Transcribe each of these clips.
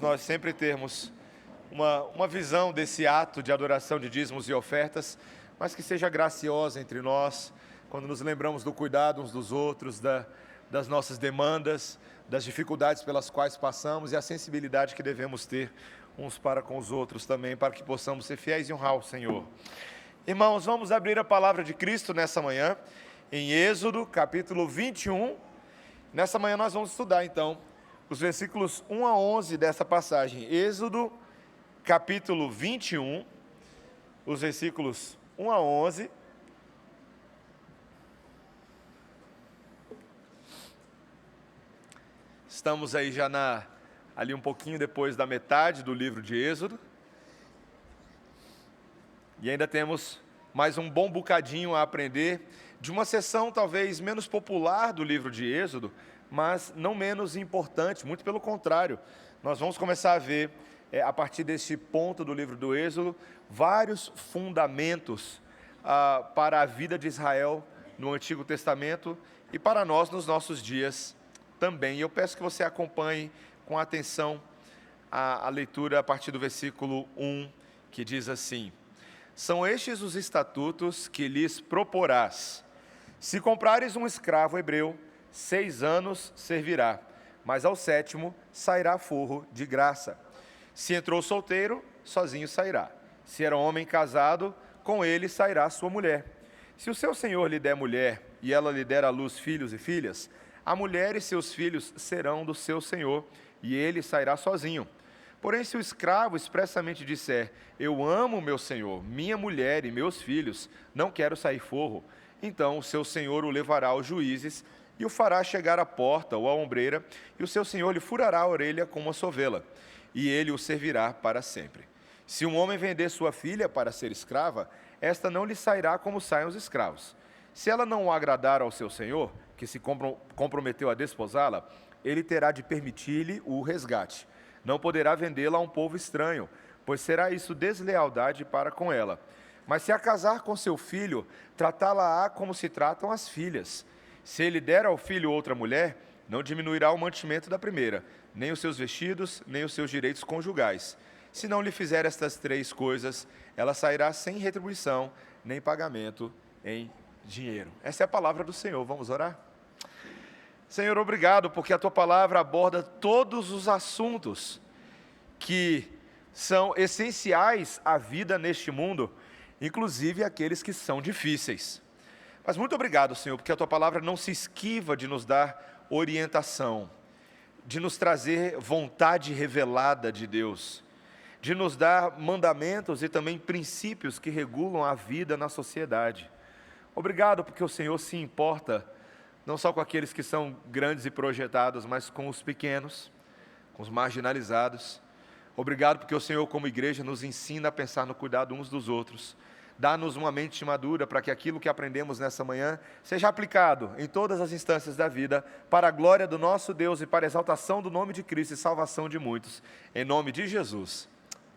Nós sempre termos uma visão desse ato de adoração de dízimos e ofertas, mas que seja graciosa entre nós, quando nos lembramos do cuidado uns dos outros, das nossas demandas, das dificuldades pelas quais passamos e a sensibilidade que devemos ter uns para com os outros também, para que possamos ser fiéis e honrar o Senhor. Irmãos, vamos abrir a palavra de Cristo nessa manhã, em Êxodo, capítulo 21. Nessa manhã nós vamos estudar, então, os versículos 1 a 11 dessa passagem. Êxodo, capítulo 21, os versículos 1 a 11. Estamos aí já ali um pouquinho depois da metade do livro de Êxodo. E ainda temos mais um bom bocadinho a aprender de uma seção talvez menos popular do livro de Êxodo, mas não menos importante, muito pelo contrário. Nós vamos começar a ver, a partir deste ponto do livro do Êxodo, vários fundamentos para a vida de Israel no Antigo Testamento e para nós nos nossos dias também. E eu peço que você acompanhe com atenção a leitura a partir do versículo 1, que diz assim: são estes os estatutos que lhes proporás. Se comprares um escravo hebreu, 6 anos servirá, mas ao 7º sairá forro de graça. Se entrou solteiro, sozinho sairá. Se era homem casado, com ele sairá sua mulher. Se o seu senhor lhe der mulher, e ela lhe der à luz filhos e filhas, a mulher e seus filhos serão do seu senhor, e ele sairá sozinho. Porém, se o escravo expressamente disser: eu amo meu senhor, minha mulher e meus filhos, não quero sair forro, então o seu senhor o levará aos juízes e o fará chegar à porta ou à ombreira, e o seu senhor lhe furará a orelha com uma sovela, e ele o servirá para sempre. Se um homem vender sua filha para ser escrava, esta não lhe sairá como saem os escravos. Se ela não o agradar ao seu senhor, que se comprometeu a desposá-la, ele terá de permitir-lhe o resgate. Não poderá vendê-la a um povo estranho, pois será isso deslealdade para com ela. Mas se a casar com seu filho, tratá-la-á como se tratam as filhas. Se ele der ao filho outra mulher, não diminuirá o mantimento da primeira, nem os seus vestidos, nem os seus direitos conjugais. Se não lhe fizer estas 3 coisas, ela sairá sem retribuição, nem pagamento em dinheiro. Essa é a palavra do Senhor. Vamos orar? Senhor, obrigado, porque a Tua palavra aborda todos os assuntos que são essenciais à vida neste mundo, inclusive aqueles que são difíceis. Mas muito obrigado, Senhor, porque a Tua palavra não se esquiva de nos dar orientação, de nos trazer vontade revelada de Deus, de nos dar mandamentos e também princípios que regulam a vida na sociedade. Obrigado, porque o Senhor se importa não só com aqueles que são grandes e projetados, mas com os pequenos, com os marginalizados. Obrigado porque o Senhor, como igreja, nos ensina a pensar no cuidado uns dos outros. Dá-nos uma mente madura para que aquilo que aprendemos nessa manhã seja aplicado em todas as instâncias da vida, para a glória do nosso Deus e para a exaltação do nome de Cristo e salvação de muitos. Em nome de Jesus.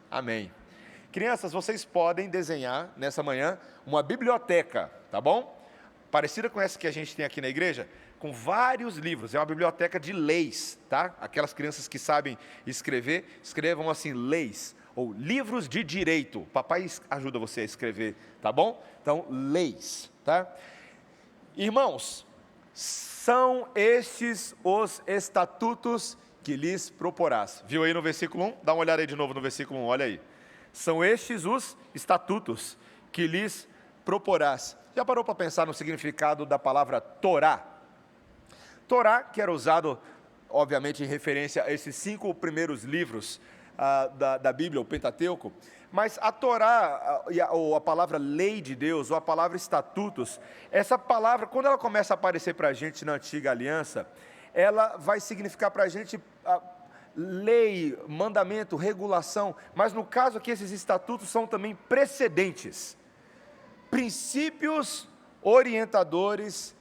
Amém. Crianças, vocês podem desenhar nessa manhã uma biblioteca, tá bom? Parecida com essa que a gente tem aqui na igreja, com vários livros. É uma biblioteca de leis, tá? Aquelas crianças que sabem escrever, escrevam assim, leis, ou livros de direito. Papai ajuda você a escrever, tá bom? Então, leis, tá? Irmãos, são estes os estatutos que lhes proporás. Viu aí no versículo 1? Dá uma olhada aí de novo no versículo 1, olha aí. São estes os estatutos que lhes proporás. Já parou para pensar no significado da palavra Torá? Torá, que era usado, obviamente, em referência a esses 5 primeiros livros da Bíblia, o Pentateuco, mas a Torá, ou a palavra lei de Deus, ou a palavra estatutos, essa palavra, quando ela começa a aparecer para a gente na Antiga Aliança, ela vai significar para a gente lei, mandamento, regulação, mas no caso aqui esses estatutos são também precedentes, princípios orientadores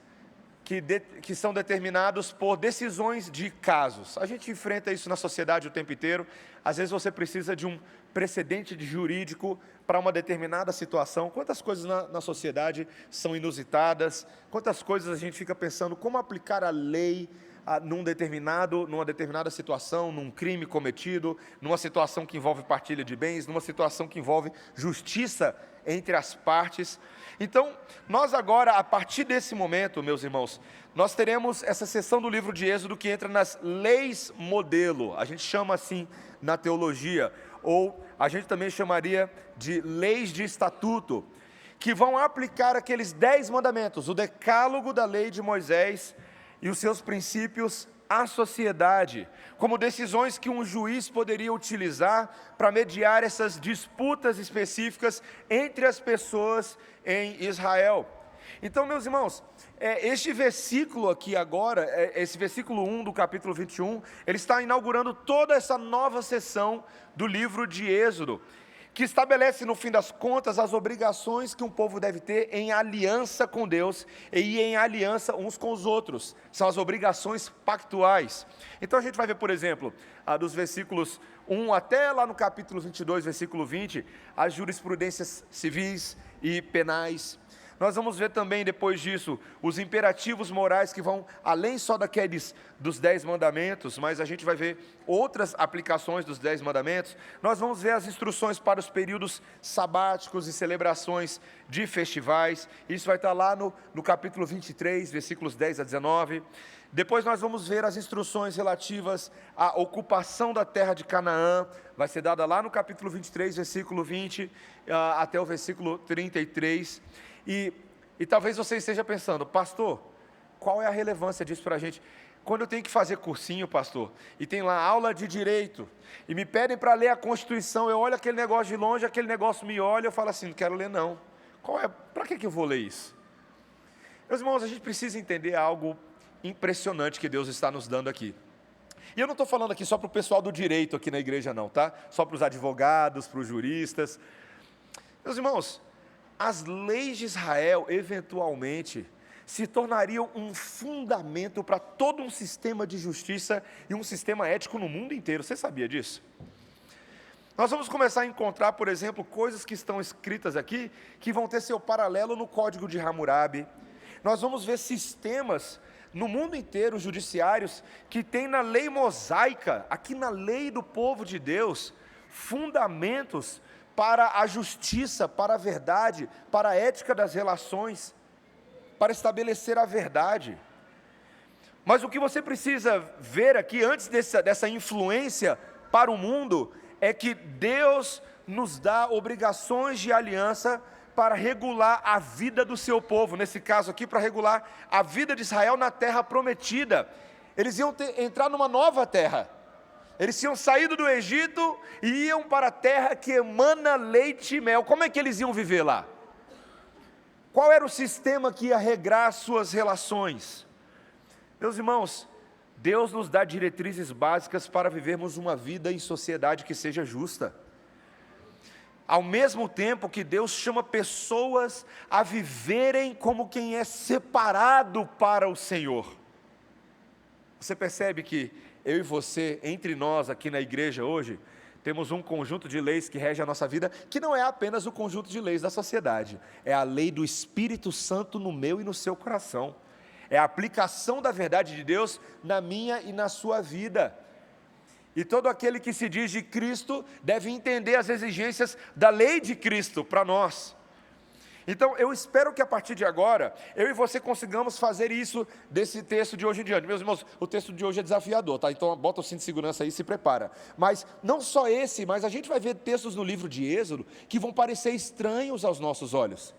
que são determinados por decisões de casos. A gente enfrenta isso na sociedade o tempo inteiro. Às vezes você precisa de um precedente jurídico para uma determinada situação. Quantas coisas na sociedade são inusitadas, quantas coisas a gente fica pensando como aplicar a lei numa determinada situação, num crime cometido, numa situação que envolve partilha de bens, numa situação que envolve justiça entre as partes. Então, nós agora, a partir desse momento, meus irmãos, nós teremos essa seção do livro de Êxodo que entra nas leis modelo, a gente chama assim na teologia, ou a gente também chamaria de leis de estatuto, que vão aplicar aqueles 10 mandamentos, o decálogo da lei de Moisés e os seus princípios à sociedade, como decisões que um juiz poderia utilizar para mediar essas disputas específicas entre as pessoas em Israel. Então, meus irmãos, este versículo aqui agora, esse versículo 1 do capítulo 21, ele está inaugurando toda essa nova seção do livro de Êxodo, que estabelece, no fim das contas, as obrigações que um povo deve ter em aliança com Deus e em aliança uns com os outros. São as obrigações pactuais. Então a gente vai ver, por exemplo, dos versículos 1 até lá no capítulo 22, versículo 20, as jurisprudências civis e penais. Nós vamos ver também, depois disso, os imperativos morais que vão além só daqueles dos 10 mandamentos, mas a gente vai ver outras aplicações dos 10 mandamentos. Nós vamos ver as instruções para os períodos sabáticos e celebrações de festivais. Isso vai estar lá no capítulo 23, versículos 10 a 19. Depois nós vamos ver as instruções relativas à ocupação da terra de Canaã. Vai ser dada lá no capítulo 23, versículo 20, até o versículo 33. E talvez você esteja pensando, pastor, qual é a relevância disso para a gente? Quando eu tenho que fazer cursinho, pastor, e tem lá aula de direito, e me pedem para ler a Constituição, eu olho aquele negócio de longe, aquele negócio me olha, eu falo assim, não quero ler não. Para que eu vou ler isso? Meus irmãos, a gente precisa entender algo impressionante que Deus está nos dando aqui. E eu não estou falando aqui só para o pessoal do direito aqui na igreja não, tá? Só para os advogados, para os juristas. Meus irmãos, as leis de Israel, eventualmente, se tornariam um fundamento para todo um sistema de justiça e um sistema ético no mundo inteiro. Você sabia disso? Nós vamos começar a encontrar, por exemplo, coisas que estão escritas aqui, que vão ter seu paralelo no Código de Hammurabi. Nós vamos ver sistemas no mundo inteiro, judiciários, que tem na lei mosaica, aqui na lei do povo de Deus, fundamentos para a justiça, para a verdade, para a ética das relações, para estabelecer a verdade. Mas o que você precisa ver aqui, antes dessa influência para o mundo, é que Deus nos dá obrigações de aliança para regular a vida do seu povo, nesse caso aqui, para regular a vida de Israel na terra prometida. Eles iam entrar numa nova terra. Eles tinham saído do Egito e iam para a terra que emana leite e mel. Como é que eles iam viver lá? Qual era o sistema que ia regrar suas relações? Meus irmãos, Deus nos dá diretrizes básicas para vivermos uma vida em sociedade que seja justa. Ao mesmo tempo que Deus chama pessoas a viverem como quem é separado para o Senhor. Você percebe que eu e você, entre nós aqui na igreja hoje, temos um conjunto de leis que rege a nossa vida, que não é apenas o conjunto de leis da sociedade, é a lei do Espírito Santo no meu e no seu coração, é a aplicação da verdade de Deus na minha e na sua vida. E todo aquele que se diz de Cristo deve entender as exigências da lei de Cristo para nós. Então, eu espero que a partir de agora, eu e você consigamos fazer isso desse texto de hoje em diante. Meus irmãos, o texto de hoje é desafiador, tá? Então, bota o cinto de segurança aí e se prepara. Mas, não só esse, mas a gente vai ver textos no livro de Êxodo que vão parecer estranhos aos nossos olhos.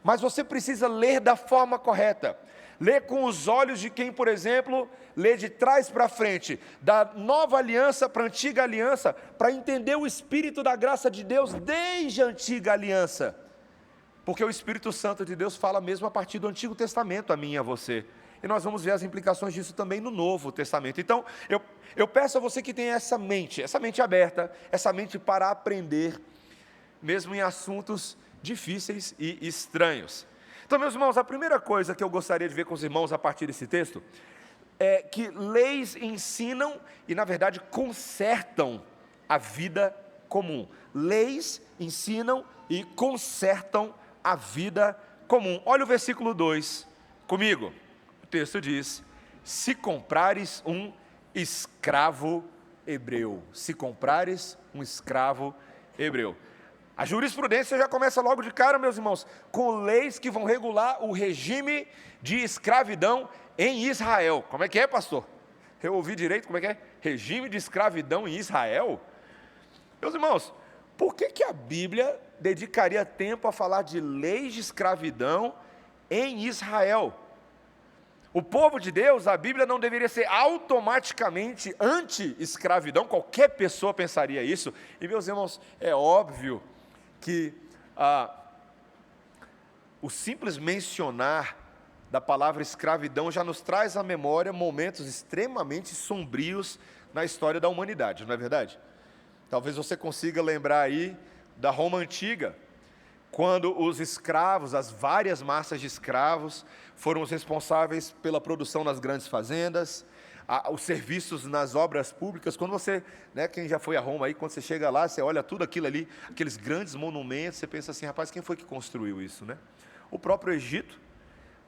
Mas você precisa ler da forma correta. Ler com os olhos de quem, por exemplo, lê de trás para frente, da nova aliança para a antiga aliança, para entender o Espírito da graça de Deus desde a antiga aliança. Porque o Espírito Santo de Deus fala mesmo a partir do Antigo Testamento, a mim e a você. E nós vamos ver as implicações disso também no Novo Testamento. Então, eu peço a você que tenha essa mente aberta, essa mente para aprender, mesmo em assuntos difíceis e estranhos. Então, meus irmãos, a primeira coisa que eu gostaria de ver com os irmãos a partir desse texto, é que leis ensinam e, na verdade, consertam a vida comum. Leis ensinam e consertam a vida comum. Olha o versículo 2 comigo. O texto diz: se comprares um escravo hebreu. Se comprares um escravo hebreu. A jurisprudência já começa logo de cara, meus irmãos, com leis que vão regular o regime de escravidão em Israel. Como é que é, pastor? Eu ouvi direito, como é que é? Regime de escravidão em Israel? Meus irmãos, por que a Bíblia dedicaria tempo a falar de leis de escravidão em Israel? O povo de Deus, a Bíblia não deveria ser automaticamente anti-escravidão, qualquer pessoa pensaria isso. E, meus irmãos, é óbvio que o simples mencionar da palavra escravidão já nos traz à memória momentos extremamente sombrios na história da humanidade, não é verdade? Talvez você consiga lembrar aí da Roma Antiga, quando os escravos, as várias massas de escravos, foram os responsáveis pela produção nas grandes fazendas, os serviços nas obras públicas. Quando você, quem já foi a Roma aí, quando você chega lá, você olha tudo aquilo ali, aqueles grandes monumentos, você pensa assim, rapaz, quem foi que construiu isso, né? O próprio Egito,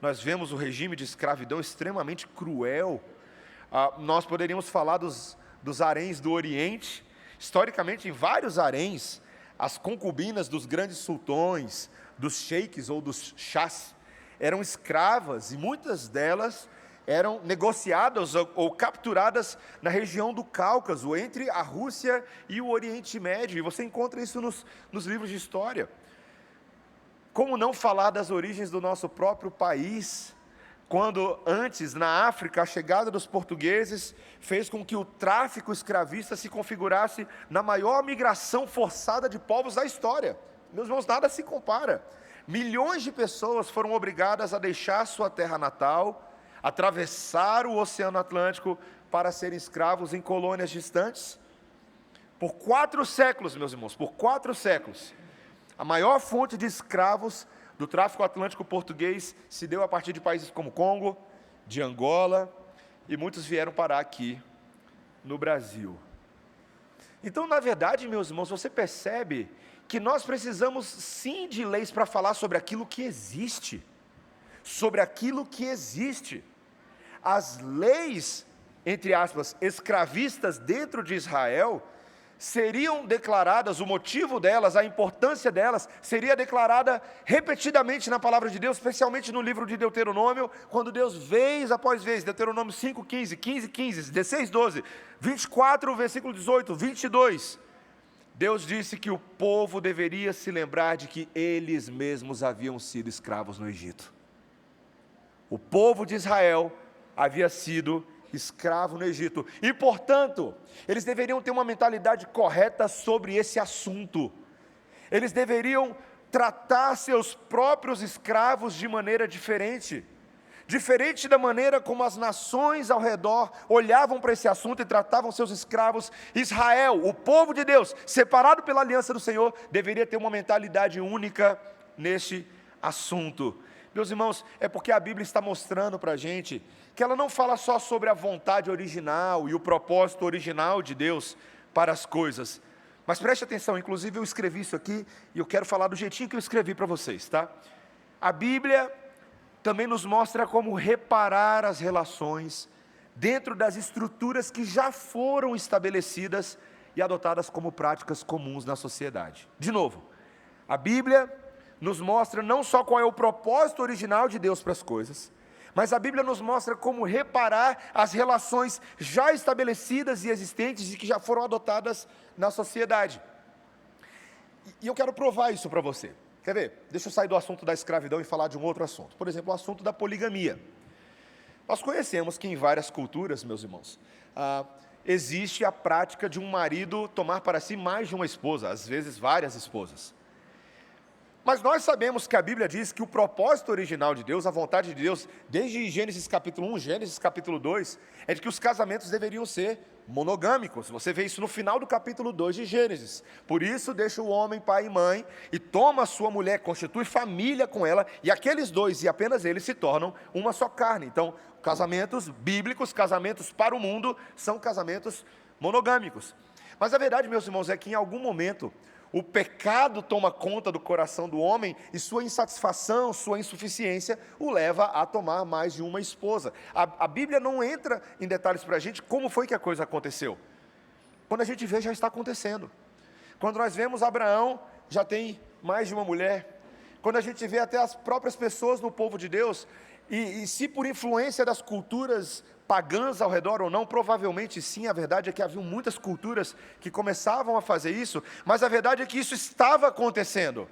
nós vemos o regime de escravidão extremamente cruel. Nós poderíamos falar dos haréns do Oriente. Historicamente, em vários haréns, as concubinas dos grandes sultões, dos sheiks ou dos chás, eram escravas, e muitas delas eram negociadas ou capturadas na região do Cáucaso, entre a Rússia e o Oriente Médio, e você encontra isso nos livros de história. Como não falar das origens do nosso próprio país, quando antes, na África, a chegada dos portugueses fez com que o tráfico escravista se configurasse na maior migração forçada de povos da história. Meus irmãos, nada se compara. Milhões de pessoas foram obrigadas a deixar sua terra natal, atravessar o Oceano Atlântico para serem escravos em colônias distantes. Por 4 séculos, meus irmãos, por 4 séculos, a maior fonte de escravos do tráfico atlântico português se deu a partir de países como Congo, de Angola, e muitos vieram parar aqui no Brasil. Então, na verdade, meus irmãos, você percebe que nós precisamos sim de leis para falar sobre aquilo que existe. Sobre aquilo que existe. As leis, entre aspas, escravistas dentro de Israel, seriam declaradas, o motivo delas, a importância delas, seria declarada repetidamente na palavra de Deus, especialmente no livro de Deuteronômio, quando Deus, vez após vez, Deuteronômio 5, 15, 15, 15, 16, 12, 24, versículo 18, 22, Deus disse que o povo deveria se lembrar de que eles mesmos haviam sido escravos no Egito. O povo de Israel havia sido escravo no Egito, e portanto, eles deveriam ter uma mentalidade correta sobre esse assunto. Eles deveriam tratar seus próprios escravos de maneira diferente da maneira como as nações ao redor olhavam para esse assunto e tratavam seus escravos. Israel, o povo de Deus, separado pela aliança do Senhor, deveria ter uma mentalidade única neste assunto. Meus irmãos, é porque a Bíblia está mostrando para a gente que ela não fala só sobre a vontade original e o propósito original de Deus para as coisas. Mas preste atenção, inclusive eu escrevi isso aqui e eu quero falar do jeitinho que eu escrevi para vocês, tá? A Bíblia também nos mostra como reparar as relações dentro das estruturas que já foram estabelecidas e adotadas como práticas comuns na sociedade. De novo, a Bíblia nos mostra não só qual é o propósito original de Deus para as coisas, mas a Bíblia nos mostra como reparar as relações já estabelecidas e existentes e que já foram adotadas na sociedade. E eu quero provar isso para você. Quer ver? Deixa eu sair do assunto da escravidão e falar de um outro assunto. Por exemplo, o assunto da poligamia. Nós conhecemos que em várias culturas, meus irmãos, existe a prática de um marido tomar para si mais de uma esposa, às vezes várias esposas. Mas nós sabemos que a Bíblia diz que o propósito original de Deus, a vontade de Deus, desde Gênesis capítulo 1, Gênesis capítulo 2, é de que os casamentos deveriam ser monogâmicos. Você vê isso no final do capítulo 2 de Gênesis. Por isso deixa o homem pai e mãe e toma a sua mulher, constitui família com ela, e aqueles dois e apenas eles se tornam uma só carne. Então, casamentos bíblicos, casamentos para o mundo, são casamentos monogâmicos. Mas a verdade, meus irmãos, é que em algum momento O pecado toma conta do coração do homem e sua insatisfação, sua insuficiência o leva a tomar mais de uma esposa. A Bíblia não entra em detalhes para a gente como foi que a coisa aconteceu. Quando a gente vê, já está acontecendo. Quando nós vemos Abraão, já tem mais de uma mulher. Quando a gente vê até as próprias pessoas no povo de Deus, e se por influência das culturas pagãs ao redor ou não, provavelmente sim, a verdade é que havia muitas culturas que começavam a fazer isso, mas a verdade é que isso estava acontecendo.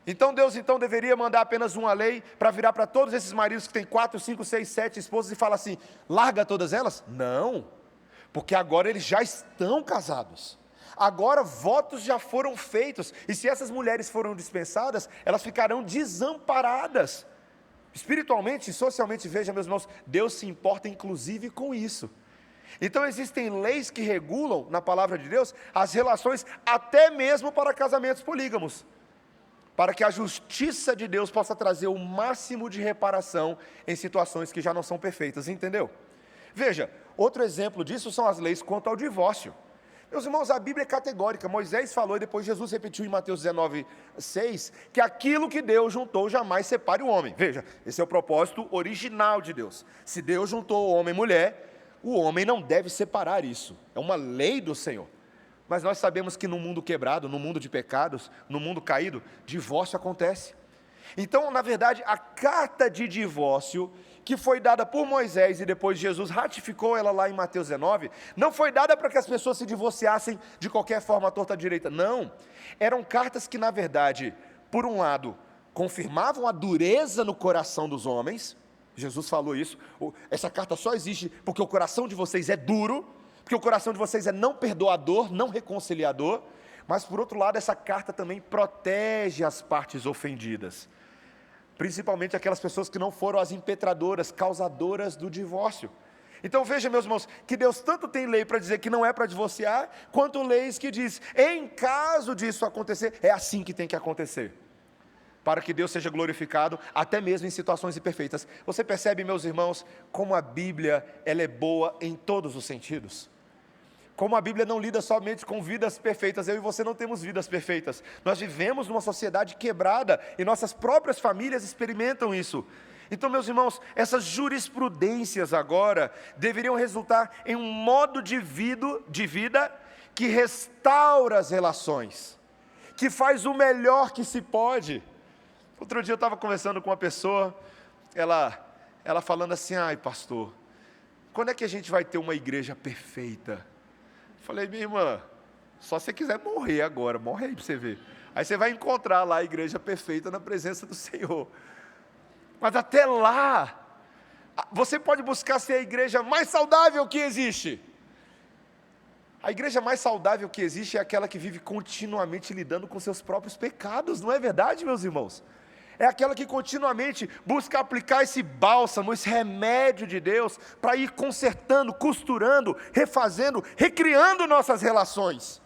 Então Deus deveria mandar apenas uma lei para virar para todos esses maridos que têm 4, 5, 6, 7 esposas e falar assim, larga todas elas? Não, porque agora eles já estão casados. Agora votos já foram feitos, e se essas mulheres foram dispensadas, elas ficarão desamparadas. Espiritualmente e socialmente, veja, meus irmãos, Deus se importa inclusive com isso. Então existem leis que regulam, na palavra de Deus, as relações até mesmo para casamentos polígamos, para que a justiça de Deus possa trazer o máximo de reparação em situações que já não são perfeitas, entendeu? Veja, outro exemplo disso são as leis quanto ao divórcio. Meus irmãos, a Bíblia é categórica. Moisés falou e depois Jesus repetiu em Mateus 19:6, que aquilo que Deus juntou jamais separe o homem. Veja, esse é o propósito original de Deus. Se Deus juntou homem e mulher, o homem não deve separar isso. É uma lei do Senhor. Mas nós sabemos que no mundo quebrado, no mundo de pecados, no mundo caído, divórcio acontece. Então, na verdade, a carta de divórcio que foi dada por Moisés e depois Jesus ratificou ela lá em Mateus 19, não foi dada para que as pessoas se divorciassem de qualquer forma à torta direita, não. Eram cartas que, na verdade, por um lado, confirmavam a dureza no coração dos homens. Jesus falou isso, essa carta só existe porque o coração de vocês é duro, porque o coração de vocês é não perdoador, não reconciliador. Mas, por outro lado, essa carta também protege as partes ofendidas, principalmente aquelas pessoas que não foram as impetradoras, causadoras do divórcio. Então veja, meus irmãos, que Deus tanto tem lei para dizer que não é para divorciar, quanto leis que diz, em caso disso acontecer, é assim que tem que acontecer, para que Deus seja glorificado, até mesmo em situações imperfeitas. Você percebe, meus irmãos, como a Bíblia ela é boa em todos os sentidos? Como a Bíblia não lida somente com vidas perfeitas, eu e você não temos vidas perfeitas. Nós vivemos numa sociedade quebrada e nossas próprias famílias experimentam isso. Então, meus irmãos, essas jurisprudências agora deveriam resultar em um modo de vida que restaura as relações, que faz o melhor que se pode. Outro dia eu estava conversando com uma pessoa, ela falando assim, ai pastor, quando é que a gente vai ter uma igreja perfeita? Falei, minha irmã, só se você quiser morrer agora, morre aí para você ver. Aí você vai encontrar lá a igreja perfeita na presença do Senhor. Mas até lá, você pode buscar ser a igreja mais saudável que existe. A igreja mais saudável que existe é aquela que vive continuamente lidando com seus próprios pecados, não é verdade, meus irmãos? É aquela que continuamente busca aplicar esse bálsamo, esse remédio de Deus, para ir consertando, costurando, refazendo, recriando nossas relações,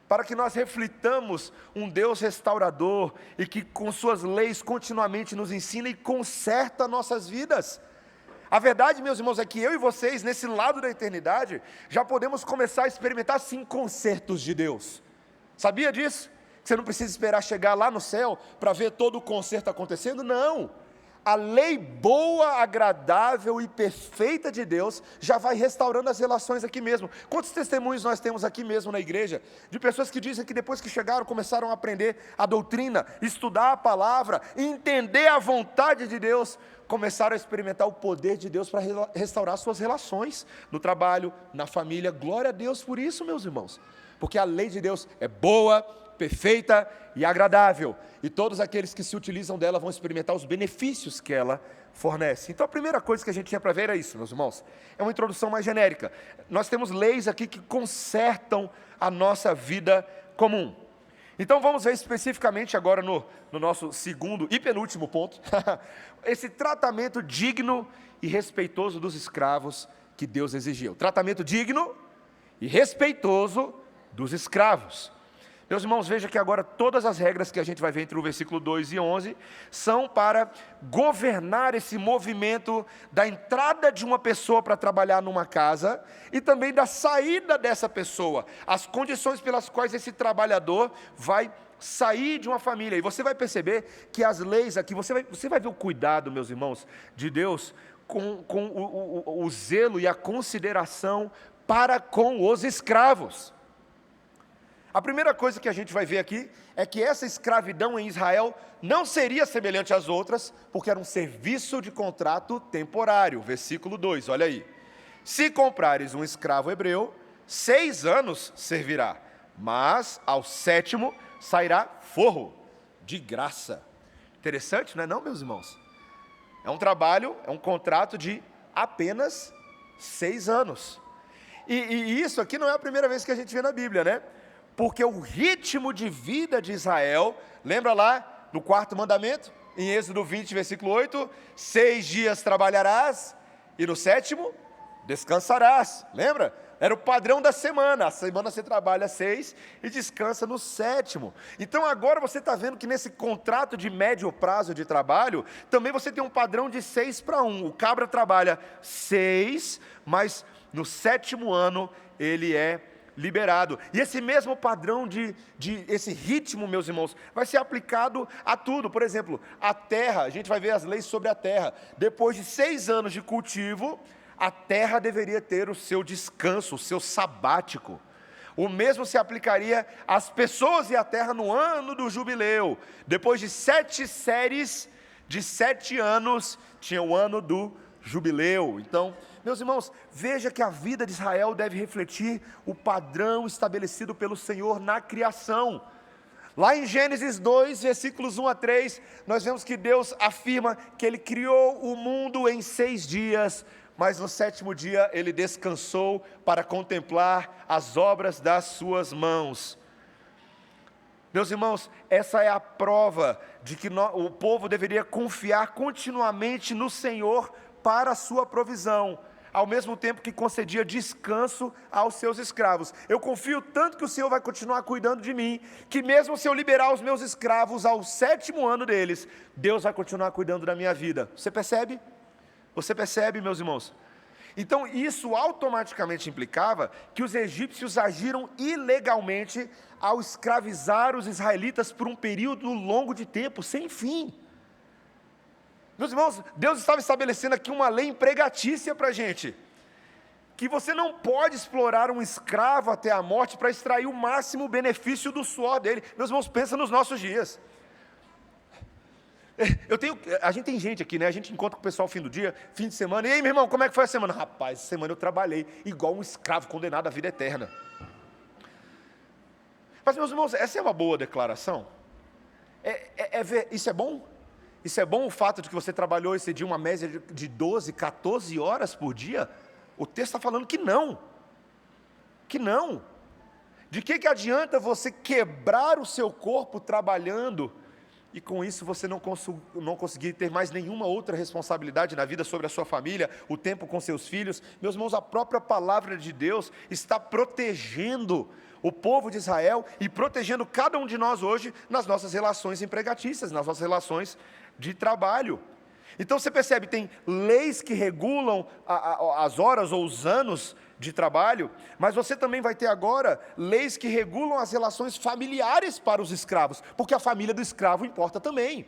para que nós reflitamos um Deus restaurador, e que com suas leis continuamente nos ensina e conserta nossas vidas. A verdade, meus irmãos, é que eu e vocês, nesse lado da eternidade, já podemos começar a experimentar sim consertos de Deus. Sabia disso? Você não precisa esperar chegar lá no céu para ver todo o conserto acontecendo, não. A lei boa, agradável e perfeita de Deus já vai restaurando as relações aqui mesmo. Quantos testemunhos nós temos aqui mesmo na igreja, de pessoas que dizem que depois que chegaram, começaram a aprender a doutrina, estudar a palavra, entender a vontade de Deus, começaram a experimentar o poder de Deus para restaurar suas relações, no trabalho, na família. Glória a Deus por isso, meus irmãos, porque a lei de Deus é boa, perfeita e agradável, e todos aqueles que se utilizam dela vão experimentar os benefícios que ela fornece. Então a primeira coisa que a gente tinha para ver era isso, meus irmãos, é uma introdução mais genérica. Nós temos leis aqui que consertam a nossa vida comum. Então vamos ver especificamente agora no nosso segundo e penúltimo ponto, esse tratamento digno e respeitoso dos escravos que Deus exigiu. Tratamento digno e respeitoso dos escravos. Meus irmãos, veja que agora todas as regras que a gente vai ver entre o versículo 2 e 11 são para governar esse movimento da entrada de uma pessoa para trabalhar numa casa e também da saída dessa pessoa, as condições pelas quais esse trabalhador vai sair de uma família. E você vai perceber que as leis aqui, você vai ver o cuidado, meus irmãos, de Deus com o zelo e a consideração para com os escravos. A primeira coisa que a gente vai ver aqui é que essa escravidão em Israel não seria semelhante às outras, porque era um serviço de contrato temporário. Versículo 2, olha aí. Se comprares um escravo hebreu, 6 anos servirá, mas ao 7º sairá forro, de graça. Interessante, não é não, meus irmãos? É um trabalho, é um contrato de apenas 6 anos. E isso aqui não é a primeira vez que a gente vê na Bíblia, né? Porque o ritmo de vida de Israel, lembra lá no 4º mandamento, em Êxodo 20, versículo 8, 6 dias trabalharás e no 7º descansarás, lembra? Era o padrão da semana, a semana você trabalha 6 e descansa no 7º. Então agora você está vendo que nesse contrato de médio prazo de trabalho, também você tem um padrão de 6-1, o cabra trabalha 6, mas no 7º ano ele é liberado. E esse mesmo padrão esse ritmo, meus irmãos, vai ser aplicado a tudo. Por exemplo, a terra, a gente vai ver as leis sobre a terra. Depois de 6 anos de cultivo, a terra deveria ter o seu descanso, o seu sabático. O mesmo se aplicaria às pessoas e à terra no ano do jubileu. Depois de 7 séries de 7 anos, tinha o ano do jubileu. Então, meus irmãos, veja que a vida de Israel deve refletir o padrão estabelecido pelo Senhor na criação. Lá em Gênesis 2, versículos 1 a 3, nós vemos que Deus afirma que Ele criou o mundo em 6 dias, mas no 7º dia Ele descansou para contemplar as obras das suas mãos. Meus irmãos, essa é a prova de que o povo deveria confiar continuamente no Senhor para a sua provisão, ao mesmo tempo que concedia descanso aos seus escravos. Eu confio tanto que o Senhor vai continuar cuidando de mim, que mesmo se eu liberar os meus escravos ao 7º ano deles, Deus vai continuar cuidando da minha vida. Você percebe? Você percebe, meus irmãos? Então isso automaticamente implicava que os egípcios agiram ilegalmente ao escravizar os israelitas por um período longo de tempo, sem fim. Meus irmãos, Deus estava estabelecendo aqui uma lei empregatícia para a gente, que você não pode explorar um escravo até a morte para extrair o máximo benefício do suor dele. Meus irmãos, pensa nos nossos dias. A gente tem gente aqui, né? A gente encontra com o pessoal no fim do dia, fim de semana. E aí, meu irmão, como é que foi a semana? Rapaz, essa semana eu trabalhei igual um escravo condenado à vida eterna. Mas, meus irmãos, essa é uma boa declaração? Isso é bom? Isso é bom, o fato de que você trabalhou esse dia uma média de 12, 14 horas por dia? O texto está falando que não. Que não. De que adianta você quebrar o seu corpo trabalhando e com isso você não conseguir ter mais nenhuma outra responsabilidade na vida sobre a sua família, o tempo com seus filhos? Meus irmãos, a própria palavra de Deus está protegendo o povo de Israel e protegendo cada um de nós hoje nas nossas relações empregatícias, nas nossas relações de trabalho. Então você percebe, tem leis que regulam as horas ou os anos de trabalho, mas você também vai ter agora leis que regulam as relações familiares para os escravos, porque a família do escravo importa também.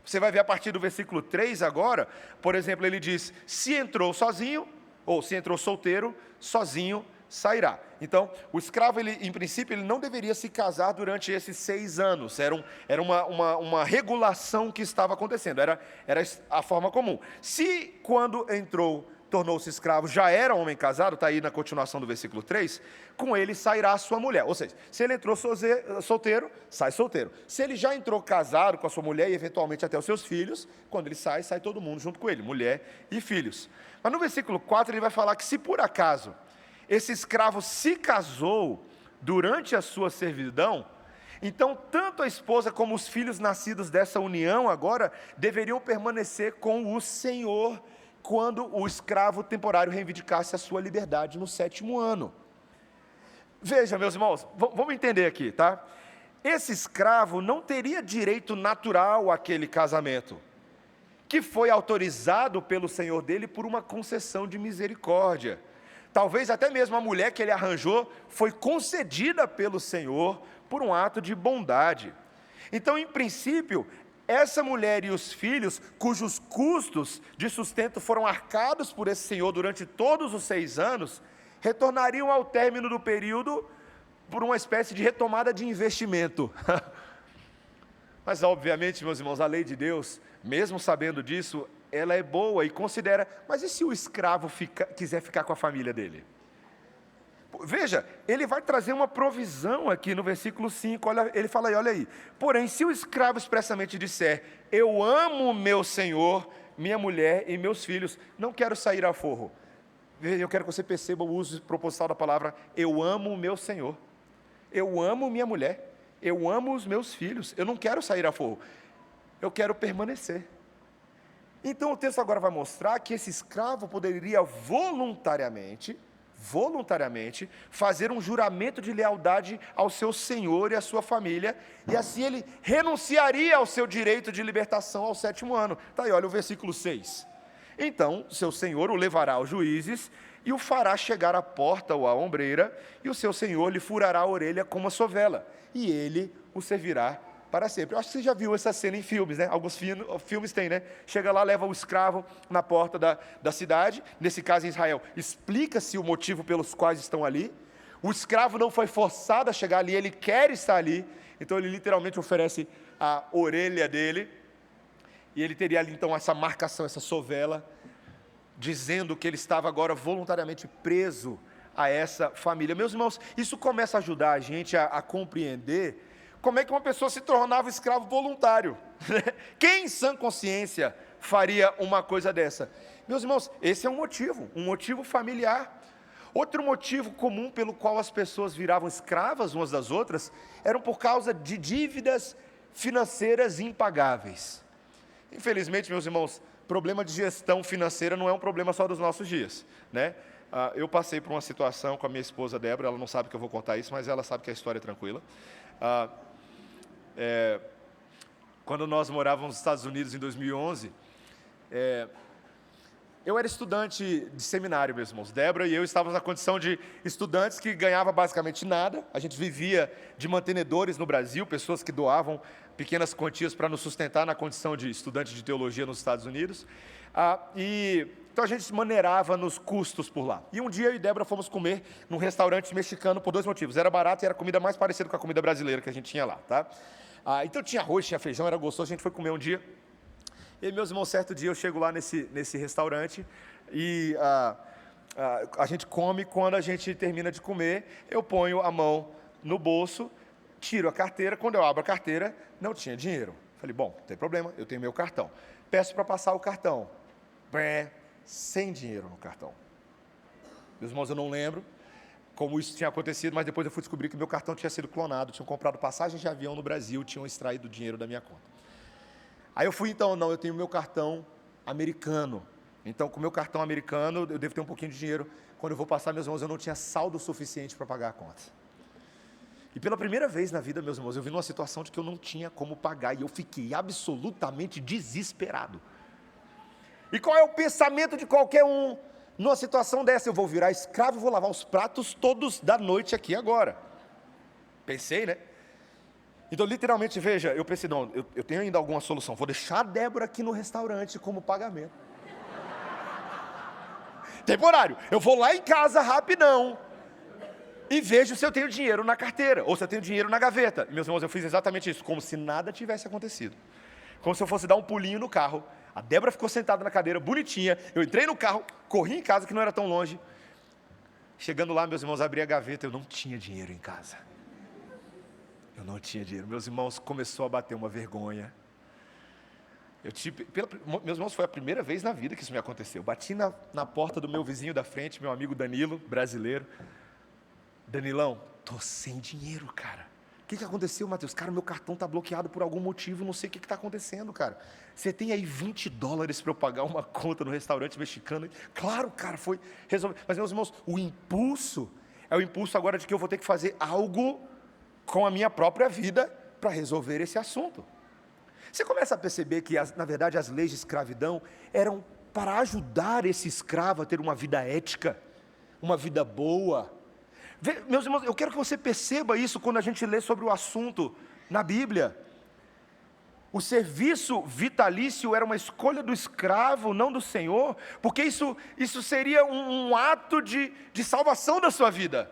Você vai ver a partir do versículo 3 agora, por exemplo, ele diz, se entrou sozinho, ou se entrou solteiro, sozinho sairá. Então, o escravo, em princípio, ele não deveria se casar durante esses 6 anos, era uma regulação que estava acontecendo, era a forma comum. Se quando entrou, tornou-se escravo, já era homem casado, está aí na continuação do versículo 3, com ele sairá a sua mulher. Ou seja, se ele entrou solteiro, sai solteiro. Se ele já entrou casado com a sua mulher e eventualmente até os seus filhos, quando ele sai todo mundo junto com ele, mulher e filhos. Mas no versículo 4 ele vai falar que se por acaso esse escravo se casou durante a sua servidão, então tanto a esposa como os filhos nascidos dessa união agora deveriam permanecer com o Senhor quando o escravo temporário reivindicasse a sua liberdade no 7º ano. Veja, meus irmãos, vamos entender aqui, tá? Esse escravo não teria direito natural àquele casamento, que foi autorizado pelo senhor dele por uma concessão de misericórdia. Talvez até mesmo a mulher que ele arranjou foi concedida pelo Senhor por um ato de bondade. Então, em princípio, essa mulher e os filhos, cujos custos de sustento foram arcados por esse senhor durante todos os 6 anos, retornariam ao término do período por uma espécie de retomada de investimento. Mas, obviamente, meus irmãos, a lei de Deus, mesmo sabendo disso, ela é boa e considera, mas e se o escravo quiser ficar com a família dele? Veja, ele vai trazer uma provisão aqui no versículo 5, ele fala aí, olha aí, porém, se o escravo expressamente disser, eu amo meu senhor, minha mulher e meus filhos, não quero sair a forro. Eu quero que você perceba o uso proposital da palavra, eu amo o meu senhor, eu amo minha mulher, eu amo os meus filhos, eu não quero sair a forro, eu quero permanecer. Então o texto agora vai mostrar que esse escravo poderia voluntariamente fazer um juramento de lealdade ao seu senhor e à sua família, e assim ele renunciaria ao seu direito de libertação ao 7º ano. Está aí, olha o versículo 6. Então seu senhor o levará aos juízes e o fará chegar à porta ou à ombreira, e o seu senhor lhe furará a orelha com uma sovela, e ele o servirá para sempre. Eu acho que você já viu essa cena em filmes, né? Alguns filmes tem, né? Chega lá, leva o escravo na porta da cidade, nesse caso em Israel, explica-se o motivo pelos quais estão ali. O escravo não foi forçado a chegar ali, ele quer estar ali, então ele literalmente oferece a orelha dele, e ele teria ali então essa marcação, essa sovela, dizendo que ele estava agora voluntariamente preso a essa família. Meus irmãos, isso começa a ajudar a gente a compreender como é que uma pessoa se tornava escravo voluntário. Quem em sã consciência faria uma coisa dessa? Meus irmãos, esse é um motivo familiar. Outro motivo comum pelo qual as pessoas viravam escravas umas das outras, eram por causa de dívidas financeiras impagáveis. Infelizmente, meus irmãos, problema de gestão financeira não é um problema só dos nossos dias, né? Eu passei por uma situação com a minha esposa Débora, ela não sabe que eu vou contar isso, mas ela sabe que a história é tranquila. Quando nós morávamos nos Estados Unidos em 2011, eu era estudante de seminário, meus irmãos. Débora e eu estávamos na condição de estudantes que ganhavam basicamente nada. A gente vivia de mantenedores no Brasil, pessoas que doavam pequenas quantias para nos sustentar na condição de estudante de teologia nos Estados Unidos. Então a gente se maneirava nos custos por lá. E um dia eu e Débora fomos comer num restaurante mexicano por 2 motivos. Era barato e era a comida mais parecida com a comida brasileira que a gente tinha lá, tá? Então tinha arroz, tinha feijão, era gostoso, a gente foi comer um dia. E meus irmãos, certo dia eu chego lá nesse restaurante e a gente come. Quando a gente termina de comer, eu ponho a mão no bolso, tiro a carteira. Quando eu abro a carteira, não tinha dinheiro. Falei, bom, não tem problema, eu tenho meu cartão. Peço para passar o cartão. Sem dinheiro no cartão. Meus irmãos, eu não lembro como isso tinha acontecido, mas depois eu fui descobrir que meu cartão tinha sido clonado, tinham comprado passagem de avião no Brasil, tinham extraído o dinheiro da minha conta. Aí eu fui, então, não, eu tenho meu cartão americano. Então, com o meu cartão americano, eu devo ter um pouquinho de dinheiro. Quando eu vou passar, meus irmãos, eu não tinha saldo suficiente para pagar a conta. E pela primeira vez na vida, meus irmãos, eu vi numa situação de que eu não tinha como pagar, e eu fiquei absolutamente desesperado. E qual é o pensamento de qualquer um numa situação dessa? Eu vou virar escravo e vou lavar os pratos todos da noite aqui agora. Pensei, né? Então, literalmente, veja, eu pensei, não, eu tenho ainda alguma solução. Vou deixar a Débora aqui no restaurante como pagamento. Temporário. Eu vou lá em casa rapidão e vejo se eu tenho dinheiro na carteira ou se eu tenho dinheiro na gaveta. E, meus irmãos, eu fiz exatamente isso, como se nada tivesse acontecido. Como se eu fosse dar um pulinho no carro. A Débora ficou sentada na cadeira, bonitinha. Eu entrei no carro, corri em casa, que não era tão longe. Chegando lá, meus irmãos, abri a gaveta. Eu não tinha dinheiro em casa. Eu não tinha dinheiro. Meus irmãos, começou a bater uma vergonha. Meus irmãos, foi a primeira vez na vida que isso me aconteceu. Eu bati na porta do meu vizinho da frente, meu amigo Danilo, brasileiro. Danilão, tô sem dinheiro, cara. O que aconteceu, Mateus? Cara, meu cartão está bloqueado por algum motivo, não sei o que está acontecendo, cara. Você tem aí $20 para eu pagar uma conta no restaurante mexicano? Claro, cara, foi resolvido. Mas, meus irmãos, o impulso é o impulso agora de que eu vou ter que fazer algo com a minha própria vida para resolver esse assunto. Você começa a perceber que, na verdade, as leis de escravidão eram para ajudar esse escravo a ter uma vida ética, uma vida boa. Meus irmãos, eu quero que você perceba isso quando a gente lê sobre o assunto na Bíblia. O serviço vitalício era uma escolha do escravo, não do Senhor, porque isso seria um ato de salvação da sua vida.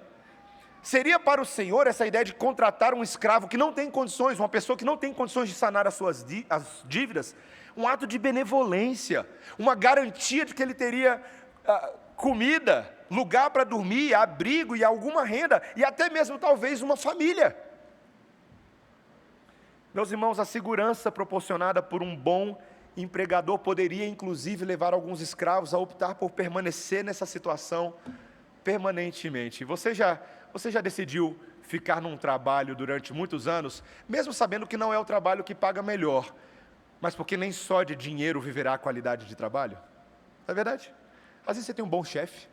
Seria para o Senhor essa ideia de contratar um escravo que não tem condições, uma pessoa que não tem condições de sanar as dívidas, um ato de benevolência, uma garantia de que ele teria comida, lugar para dormir, abrigo e alguma renda, e até mesmo talvez uma família. Meus irmãos, a segurança proporcionada por um bom empregador poderia inclusive levar alguns escravos a optar por permanecer nessa situação permanentemente. Você já decidiu ficar num trabalho durante muitos anos, mesmo sabendo que não é o trabalho que paga melhor, mas porque nem só de dinheiro viverá a qualidade de trabalho? Não é verdade? Às vezes você tem um bom chefe,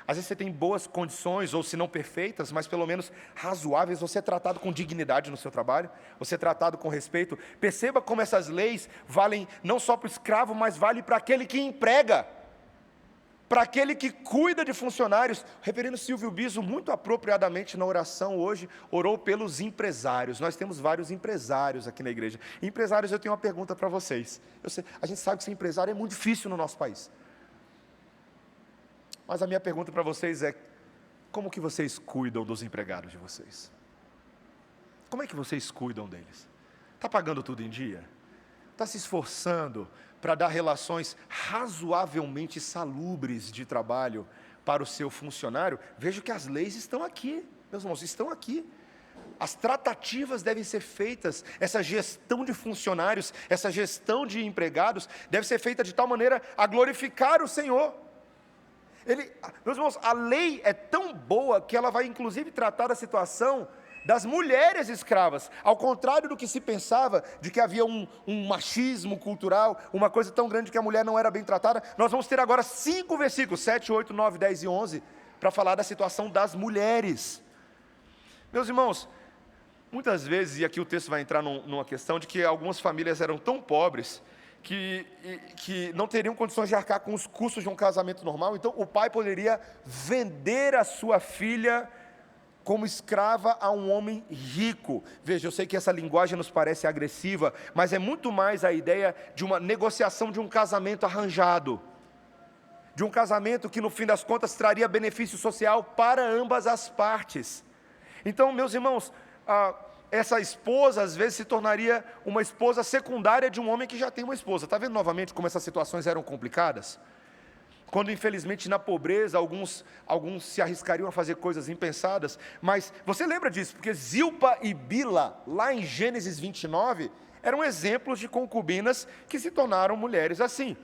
às vezes você tem boas condições, ou se não perfeitas, mas pelo menos razoáveis, você é tratado com dignidade no seu trabalho, você é tratado com respeito. Perceba como essas leis valem não só para o escravo, mas vale para aquele que emprega, para aquele que cuida de funcionários. O reverendo Silvio Biso, muito apropriadamente na oração hoje, orou pelos empresários. Nós temos vários empresários aqui na igreja. Empresários, eu tenho uma pergunta para vocês. A gente sabe que ser empresário é muito difícil no nosso país. Mas a minha pergunta para vocês é: como que vocês cuidam dos empregados de vocês? Como é que vocês cuidam deles? Está pagando tudo em dia? Está se esforçando para dar relações razoavelmente salubres de trabalho para o seu funcionário? Veja que as leis estão aqui, meus irmãos, estão aqui. As tratativas devem ser feitas, essa gestão de funcionários, essa gestão de empregados, deve ser feita de tal maneira a glorificar o Senhor. Meus irmãos, a lei é tão boa que ela vai inclusive tratar da situação das mulheres escravas, ao contrário do que se pensava, de que havia um machismo cultural, uma coisa tão grande que a mulher não era bem tratada. Nós vamos ter agora 5 versículos, 7, 8, 9, 10 e 11, para falar da situação das mulheres. Meus irmãos, muitas vezes, e aqui o texto vai entrar numa questão de que algumas famílias eram tão pobres, que não teriam condições de arcar com os custos de um casamento normal, então o pai poderia vender a sua filha como escrava a um homem rico. Veja, eu sei que essa linguagem nos parece agressiva, mas é muito mais a ideia de uma negociação de um casamento arranjado, de um casamento que no fim das contas traria benefício social para ambas as partes. Então, meus irmãos, essa esposa às vezes se tornaria uma esposa secundária de um homem que já tem uma esposa. Está vendo novamente como essas situações eram complicadas? Quando infelizmente na pobreza alguns se arriscariam a fazer coisas impensadas, mas você lembra disso, porque Zilpa e Bila, lá em Gênesis 29, eram exemplos de concubinas que se tornaram mulheres assim.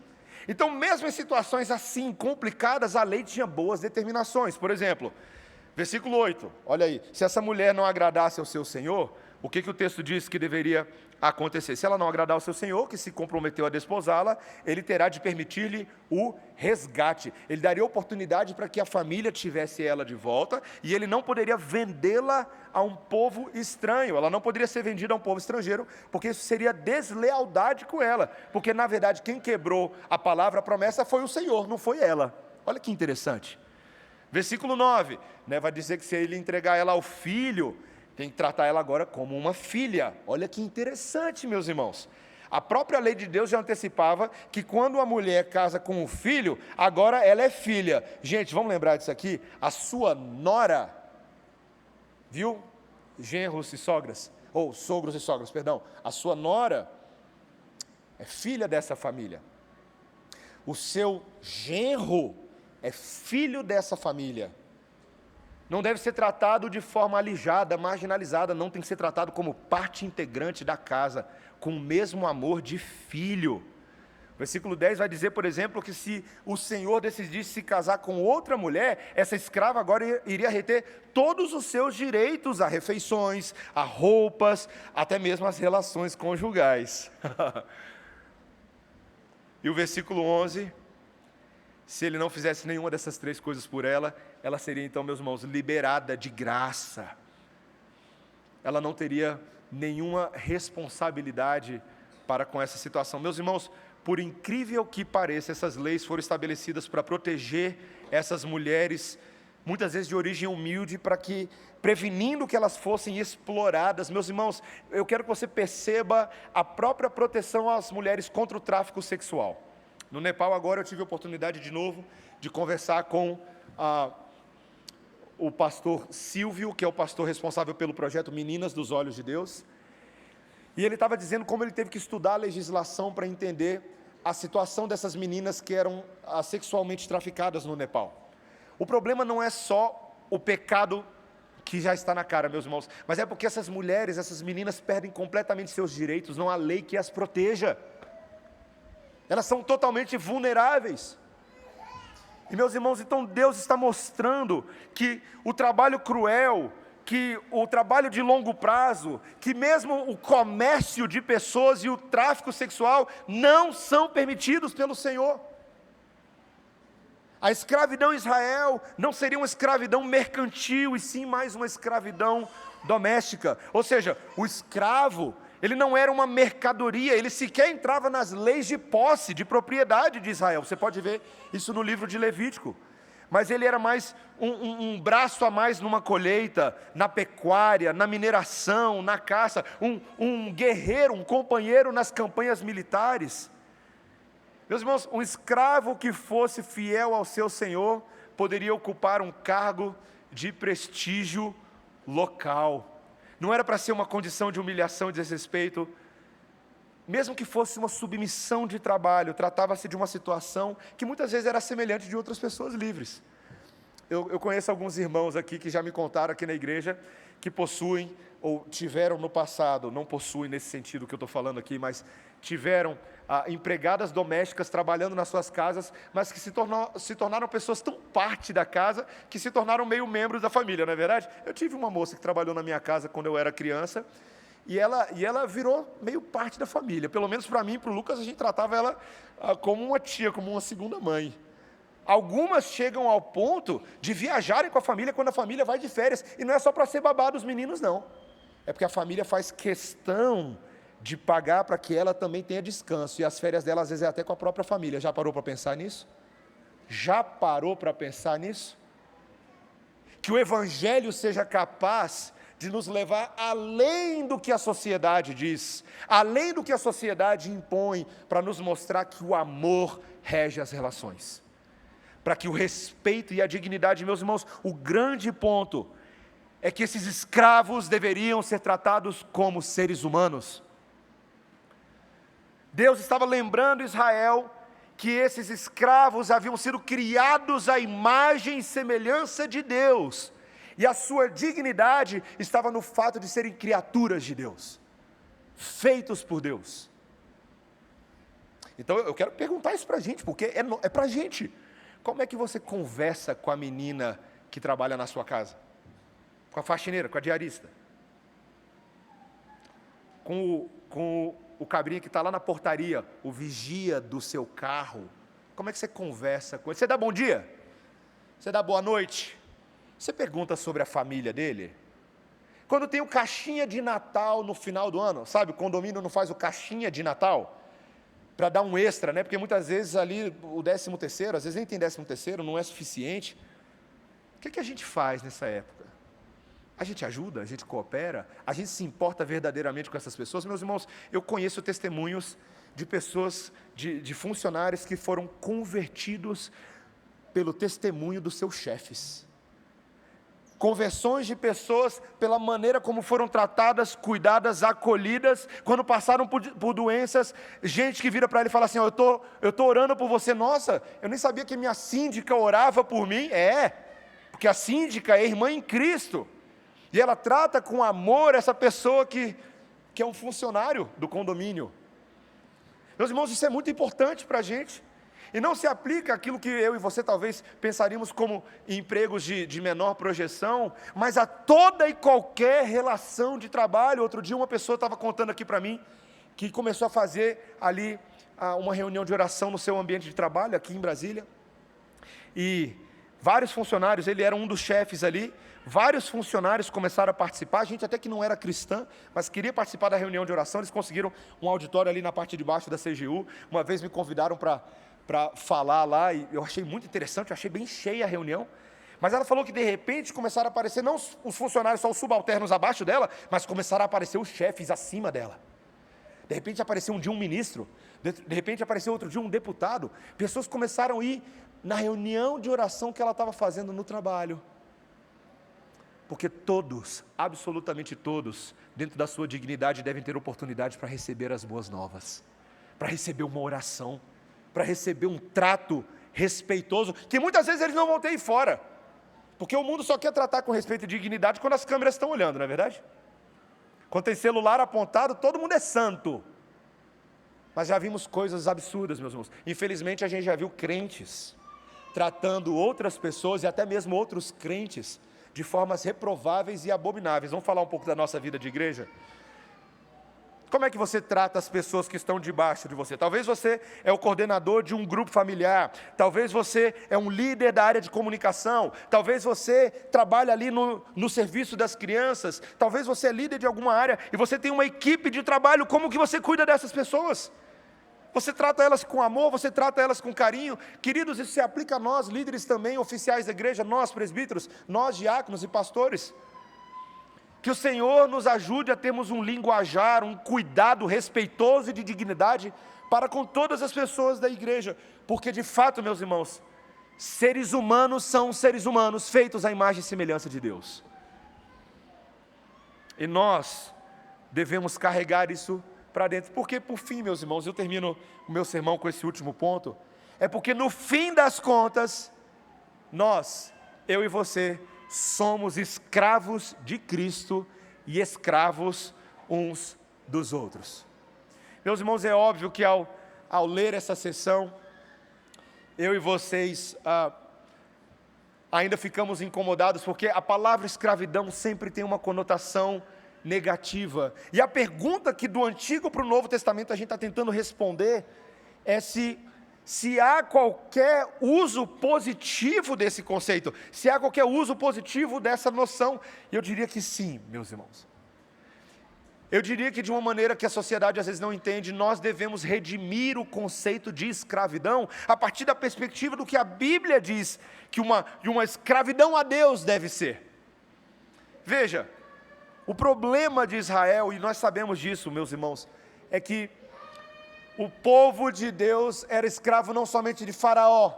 Então, mesmo em situações assim complicadas, a lei tinha boas determinações. Por exemplo, versículo 8, olha aí: se essa mulher não agradasse ao seu senhor, o que o texto diz que deveria acontecer? Se ela não agradar ao seu senhor, que se comprometeu a desposá-la, ele terá de permitir-lhe o resgate. Ele daria oportunidade para que a família tivesse ela de volta, e ele não poderia vendê-la a um povo estranho. Ela não poderia ser vendida a um povo estrangeiro, porque isso seria deslealdade com ela, porque na verdade quem quebrou a palavra, a promessa, foi o Senhor, não foi ela. Olha que interessante. Versículo 9, vai dizer que se ele entregar ela ao filho, tem que tratar ela agora como uma filha. Olha que interessante, meus irmãos. A própria lei de Deus já antecipava que quando a mulher casa com o filho, agora ela é filha. Gente, vamos lembrar disso aqui? A sua nora, viu? Genros e sogras, ou sogros e sogras, perdão. A sua nora é filha dessa família. O seu genro é filho dessa família. Não deve ser tratado de forma alijada, marginalizada, não tem que ser tratado como parte integrante da casa, com o mesmo amor de filho. Versículo 10 vai dizer, por exemplo, que se o Senhor decidisse se casar com outra mulher, essa escrava agora iria reter todos os seus direitos a refeições, a roupas, até mesmo as relações conjugais. E o versículo 11... se ele não fizesse nenhuma dessas 3 coisas por ela, ela seria então, meus irmãos, liberada de graça. Ela não teria nenhuma responsabilidade para com essa situação. Meus irmãos, por incrível que pareça, essas leis foram estabelecidas para proteger essas mulheres, muitas vezes de origem humilde, para que, prevenindo que elas fossem exploradas. Meus irmãos, eu quero que você perceba a própria proteção às mulheres contra o tráfico sexual. No Nepal agora eu tive a oportunidade de novo de conversar com o pastor Silvio, que é o pastor responsável pelo projeto Meninas dos Olhos de Deus. E ele estava dizendo como ele teve que estudar a legislação para entender a situação dessas meninas que eram sexualmente traficadas no Nepal. O problema não é só o pecado que já está na cara, meus irmãos, mas é porque essas mulheres, essas meninas perdem completamente seus direitos, não há lei que as proteja. Elas são totalmente vulneráveis. E, meus irmãos, então Deus está mostrando que o trabalho cruel, que o trabalho de longo prazo, que mesmo o comércio de pessoas e o tráfico sexual não são permitidos pelo Senhor. A escravidão em Israel não seria uma escravidão mercantil, e sim mais uma escravidão doméstica. Ou seja, o escravo, ele não era uma mercadoria, ele sequer entrava nas leis de posse, de propriedade de Israel. Você pode ver isso no livro de Levítico. Mas ele era mais um braço a mais numa colheita, na pecuária, na mineração, na caça, um guerreiro, um companheiro nas campanhas militares. Meus irmãos, um escravo que fosse fiel ao seu senhor poderia ocupar um cargo de prestígio local. Não era para ser uma condição de humilhação e desrespeito. Mesmo que fosse uma submissão de trabalho, tratava-se de uma situação que muitas vezes era semelhante de outras pessoas livres. Eu conheço alguns irmãos aqui que já me contaram aqui na igreja, que possuem, ou tiveram no passado, não possuem nesse sentido que eu estou falando aqui, mas tiveram empregadas domésticas trabalhando nas suas casas, mas que se tornaram pessoas tão parte da casa, que se tornaram meio membros da família, não é verdade? Eu tive uma moça que trabalhou na minha casa quando eu era criança, e ela virou meio parte da família. Pelo menos para mim e para o Lucas, a gente tratava ela como uma tia, como uma segunda mãe. Algumas chegam ao ponto de viajarem com a família quando a família vai de férias. E não é só para ser babá dos meninos, não. É porque a família faz questão de pagar para que ela também tenha descanso. E as férias dela, às vezes, é até com a própria família. Já parou para pensar nisso? Já parou para pensar nisso? Que o Evangelho seja capaz de nos levar além do que a sociedade diz, além do que a sociedade impõe, para nos mostrar que o amor rege as relações, para que o respeito e a dignidade, meus irmãos, o grande ponto é que esses escravos deveriam ser tratados como seres humanos. Deus estava lembrando Israel que esses escravos haviam sido criados à imagem e semelhança de Deus, e a sua dignidade estava no fato de serem criaturas de Deus, feitos por Deus. Então eu quero perguntar isso para a gente, porque é para a gente. Como é que você conversa com a menina que trabalha na sua casa? Com a faxineira, com a diarista? Com o cabrinho que está lá na portaria, o vigia do seu carro? Como é que você conversa com ele? Você dá bom dia? Você dá boa noite? Você pergunta sobre a família dele? Quando tem o caixinha de Natal no final do ano, sabe, o condomínio não faz o caixinha de Natal? Para dar um extra, né? Porque muitas vezes ali o 13º, às vezes nem tem 13º, não é suficiente. O que a gente faz nessa época? A gente ajuda, a gente coopera, a gente se importa verdadeiramente com essas pessoas? Meus irmãos, eu conheço testemunhos de pessoas, de funcionários que foram convertidos pelo testemunho dos seus chefes. Conversões de pessoas pela maneira como foram tratadas, cuidadas, acolhidas, quando passaram por doenças, gente que vira para ele e fala assim, eu tô orando por você. Nossa, eu nem sabia que minha síndica orava por mim. Porque a síndica é irmã em Cristo, e ela trata com amor essa pessoa que é um funcionário do condomínio. Meus irmãos, isso é muito importante para a gente. E não se aplica aquilo que eu e você talvez pensaríamos como empregos de menor projeção, mas a toda e qualquer relação de trabalho. Outro dia uma pessoa estava contando aqui para mim, que começou a fazer ali uma reunião de oração no seu ambiente de trabalho, aqui em Brasília. e vários funcionários, ele era um dos chefes ali, vários funcionários começaram a participar, gente até que não era cristã, mas queria participar da reunião de oração. Eles conseguiram um auditório ali na parte de baixo da CGU, uma vez me convidaram para falar lá, e eu achei muito interessante, eu achei bem cheia a reunião. Mas ela falou que de repente começaram a aparecer, não os funcionários, só os subalternos abaixo dela, mas começaram a aparecer os chefes acima dela. De repente apareceu um dia um ministro, de repente apareceu outro dia um deputado. Pessoas começaram a ir na reunião de oração que ela estava fazendo no trabalho. Porque todos, absolutamente todos, dentro da sua dignidade, devem ter oportunidade para receber as boas novas, para receber uma oração, para receber um trato respeitoso, que muitas vezes eles não vão ter aí fora. Porque o mundo só quer tratar com respeito e dignidade quando as câmeras estão olhando, não é verdade? Quando tem celular apontado, todo mundo é santo. Mas já vimos coisas absurdas, meus irmãos. Infelizmente, a gente já viu crentes tratando outras pessoas e até mesmo outros crentes de formas reprováveis e abomináveis. Vamos falar um pouco da nossa vida de igreja? Como é que você trata as pessoas que estão debaixo de você? Talvez você é o coordenador de um grupo familiar, talvez você é um líder da área de comunicação, talvez você trabalha ali no serviço das crianças, talvez você é líder de alguma área e você tem uma equipe de trabalho. Como que você cuida dessas pessoas? Você trata elas com amor, você trata elas com carinho. Queridos, isso se aplica a nós, líderes também, oficiais da igreja, nós presbíteros, nós diáconos e pastores. Que o Senhor nos ajude a termos um linguajar, um cuidado respeitoso e de dignidade para com todas as pessoas da igreja. Porque de fato, meus irmãos, seres humanos são seres humanos feitos à imagem e semelhança de Deus. E nós devemos carregar isso para dentro. Porque por fim, meus irmãos, eu termino o meu sermão com esse último ponto. É porque no fim das contas, nós, eu e você, somos escravos de Cristo e escravos uns dos outros. Meus irmãos, é óbvio que ao ler essa sessão, eu e vocês ainda ficamos incomodados, porque a palavra escravidão sempre tem uma conotação negativa. E a pergunta que do Antigo para o Novo Testamento a gente está tentando responder é se há qualquer uso positivo desse conceito, se há qualquer uso positivo dessa noção. E eu diria que sim, meus irmãos. Eu diria que de uma maneira que a sociedade às vezes não entende, nós devemos redimir o conceito de escravidão a partir da perspectiva do que a Bíblia diz que uma escravidão a Deus deve ser. Veja, o problema de Israel, e nós sabemos disso, meus irmãos, é que o povo de Deus era escravo não somente de Faraó,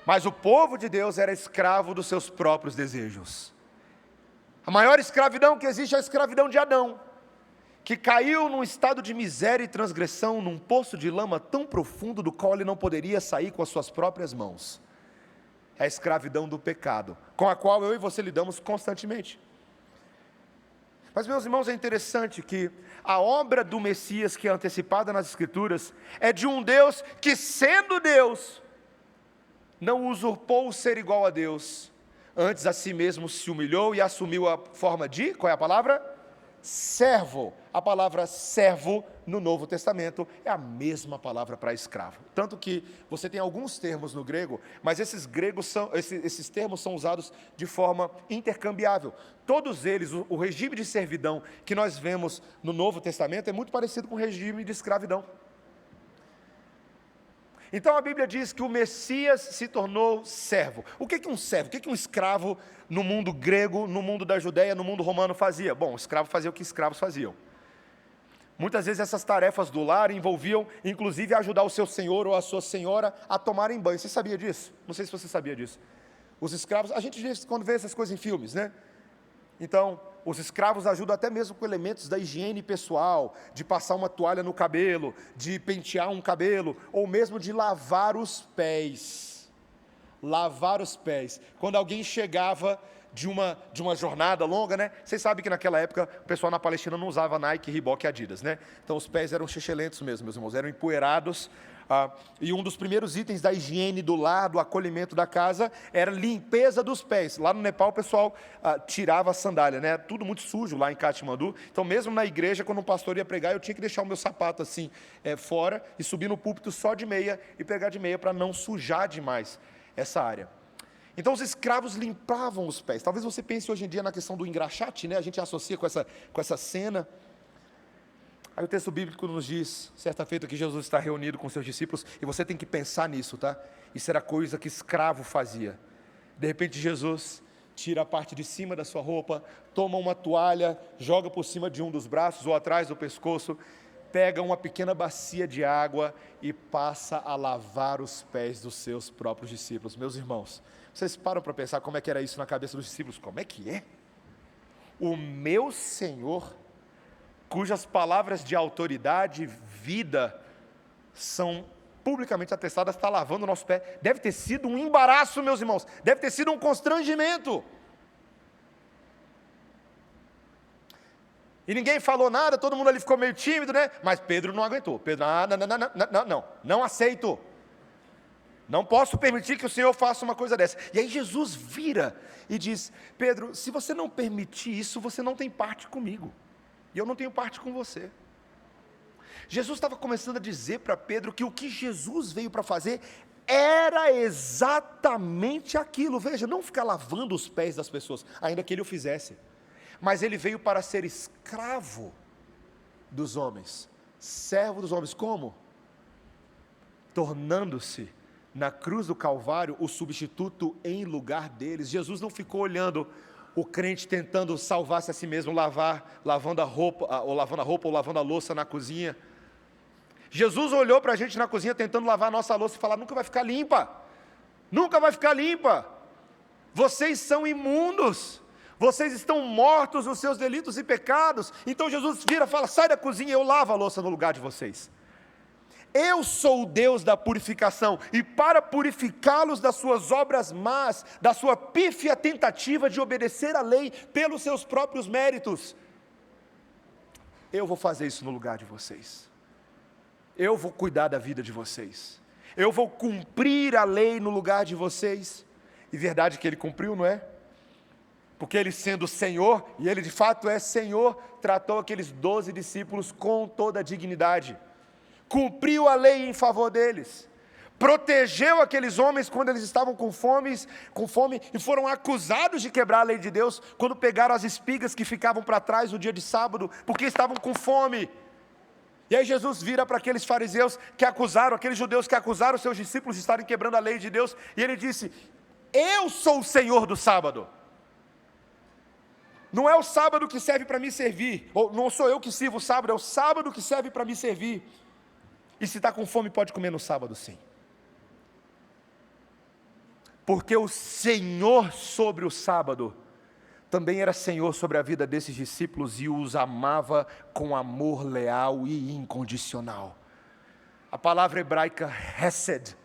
mas o povo de Deus era escravo dos seus próprios desejos. A maior escravidão que existe é a escravidão de Adão, que caiu num estado de miséria e transgressão, num poço de lama tão profundo do qual ele não poderia sair com as suas próprias mãos. É a escravidão do pecado, com a qual eu e você lidamos constantemente. Mas, meus irmãos, é interessante que a obra do Messias, que é antecipada nas Escrituras, é de um Deus que, sendo Deus, não usurpou o ser igual a Deus, antes a si mesmo se humilhou e assumiu a forma de, qual é a palavra? Servo. A palavra servo no Novo Testamento é a mesma palavra para escravo. Tanto que você tem alguns termos no grego, mas esses termos são usados de forma intercambiável. Todos eles, o regime de servidão que nós vemos no Novo Testamento é muito parecido com o regime de escravidão. Então a Bíblia diz que o Messias se tornou servo. O que é um servo? O que um escravo no mundo grego, no mundo da Judéia, no mundo romano fazia? Bom, o escravo fazia o que escravos faziam. Muitas vezes essas tarefas do lar envolviam, inclusive, ajudar o seu senhor ou a sua senhora a tomarem banho. Você sabia disso? Não sei se você sabia disso. Os escravos, a gente quando vê essas coisas em filmes, né? Então, os escravos ajudam até mesmo com elementos da higiene pessoal, de passar uma toalha no cabelo, de pentear um cabelo, ou mesmo de lavar os pés. Lavar os pés. Quando alguém chegava de uma jornada longa, né? Vocês sabem que naquela época o pessoal na Palestina não usava Nike, Reebok e Adidas, né? Então os pés eram chechelentos mesmo, meus irmãos, eram empoeirados. E um dos primeiros itens da higiene do lar, do acolhimento da casa, era limpeza dos pés. Lá no Nepal o pessoal tirava a sandália, né? Tudo muito sujo lá em Katmandu. Então mesmo na igreja, quando um pastor ia pregar, eu tinha que deixar o meu sapato assim fora e subir no púlpito só de meia e pegar de meia para não sujar demais. essa área. Então os escravos limpavam os pés. Talvez você pense hoje em dia na questão do engraxate, né? A gente associa com essa cena. Aí o texto bíblico nos diz, certa feita, que Jesus está reunido com seus discípulos, e você tem que pensar nisso, tá? Isso era coisa que escravo fazia. De repente Jesus tira a parte de cima da sua roupa, toma uma toalha, joga por cima de um dos braços ou atrás do pescoço, pega uma pequena bacia de água e passa a lavar os pés dos seus próprios discípulos. Meus irmãos, vocês param para pensar como é que era isso na cabeça dos discípulos? Como é que é? O meu Senhor, cujas palavras de autoridade e vida são publicamente atestadas, está lavando o nosso pé. Deve ter sido um embaraço, meus irmãos, deve ter sido um constrangimento. E ninguém falou nada, todo mundo ali ficou meio tímido, né? Mas Pedro não aguentou. Pedro, não aceito. Não posso permitir que o Senhor faça uma coisa dessa. E aí Jesus vira e diz: Pedro, se você não permitir isso, você não tem parte comigo. E eu não tenho parte com você. Jesus estava começando a dizer para Pedro que o que Jesus veio para fazer era exatamente aquilo. Veja, não ficar lavando os pés das pessoas, ainda que ele o fizesse. Mas ele veio para ser escravo dos homens, servo dos homens. Como? Tornando-se, na cruz do Calvário, o substituto em lugar deles. Jesus não ficou olhando o crente tentando salvar-se a si mesmo, lavando a roupa, ou lavando a louça na cozinha. Jesus olhou para a gente na cozinha tentando lavar a nossa louça e falar: nunca vai ficar limpa, nunca vai ficar limpa, vocês são imundos, vocês estão mortos nos seus delitos e pecados. Então Jesus vira e fala: sai da cozinha, eu lavo a louça no lugar de vocês. Eu sou o Deus da purificação, e para purificá-los das suas obras más, da sua pífia tentativa de obedecer à lei pelos seus próprios méritos, eu vou fazer isso no lugar de vocês. Eu vou cuidar da vida de vocês. Eu vou cumprir a lei no lugar de vocês. E verdade que ele cumpriu, não é? Porque ele, sendo Senhor, e ele de fato é Senhor, tratou aqueles 12 discípulos com toda a dignidade. Cumpriu a lei em favor deles. Protegeu aqueles homens quando eles estavam com fome e foram acusados de quebrar a lei de Deus quando pegaram as espigas que ficavam para trás no dia de sábado, porque estavam com fome. E aí Jesus vira para aqueles fariseus que acusaram, aqueles judeus que acusaram os seus discípulos de estarem quebrando a lei de Deus, e ele disse: eu sou o Senhor do sábado. Não é o sábado que serve para me servir, ou não sou eu que sirvo o sábado, é o sábado que serve para me servir. E se está com fome, pode comer no sábado, sim. Porque o Senhor sobre o sábado também era Senhor sobre a vida desses discípulos e os amava com amor leal e incondicional. A palavra hebraica hesed,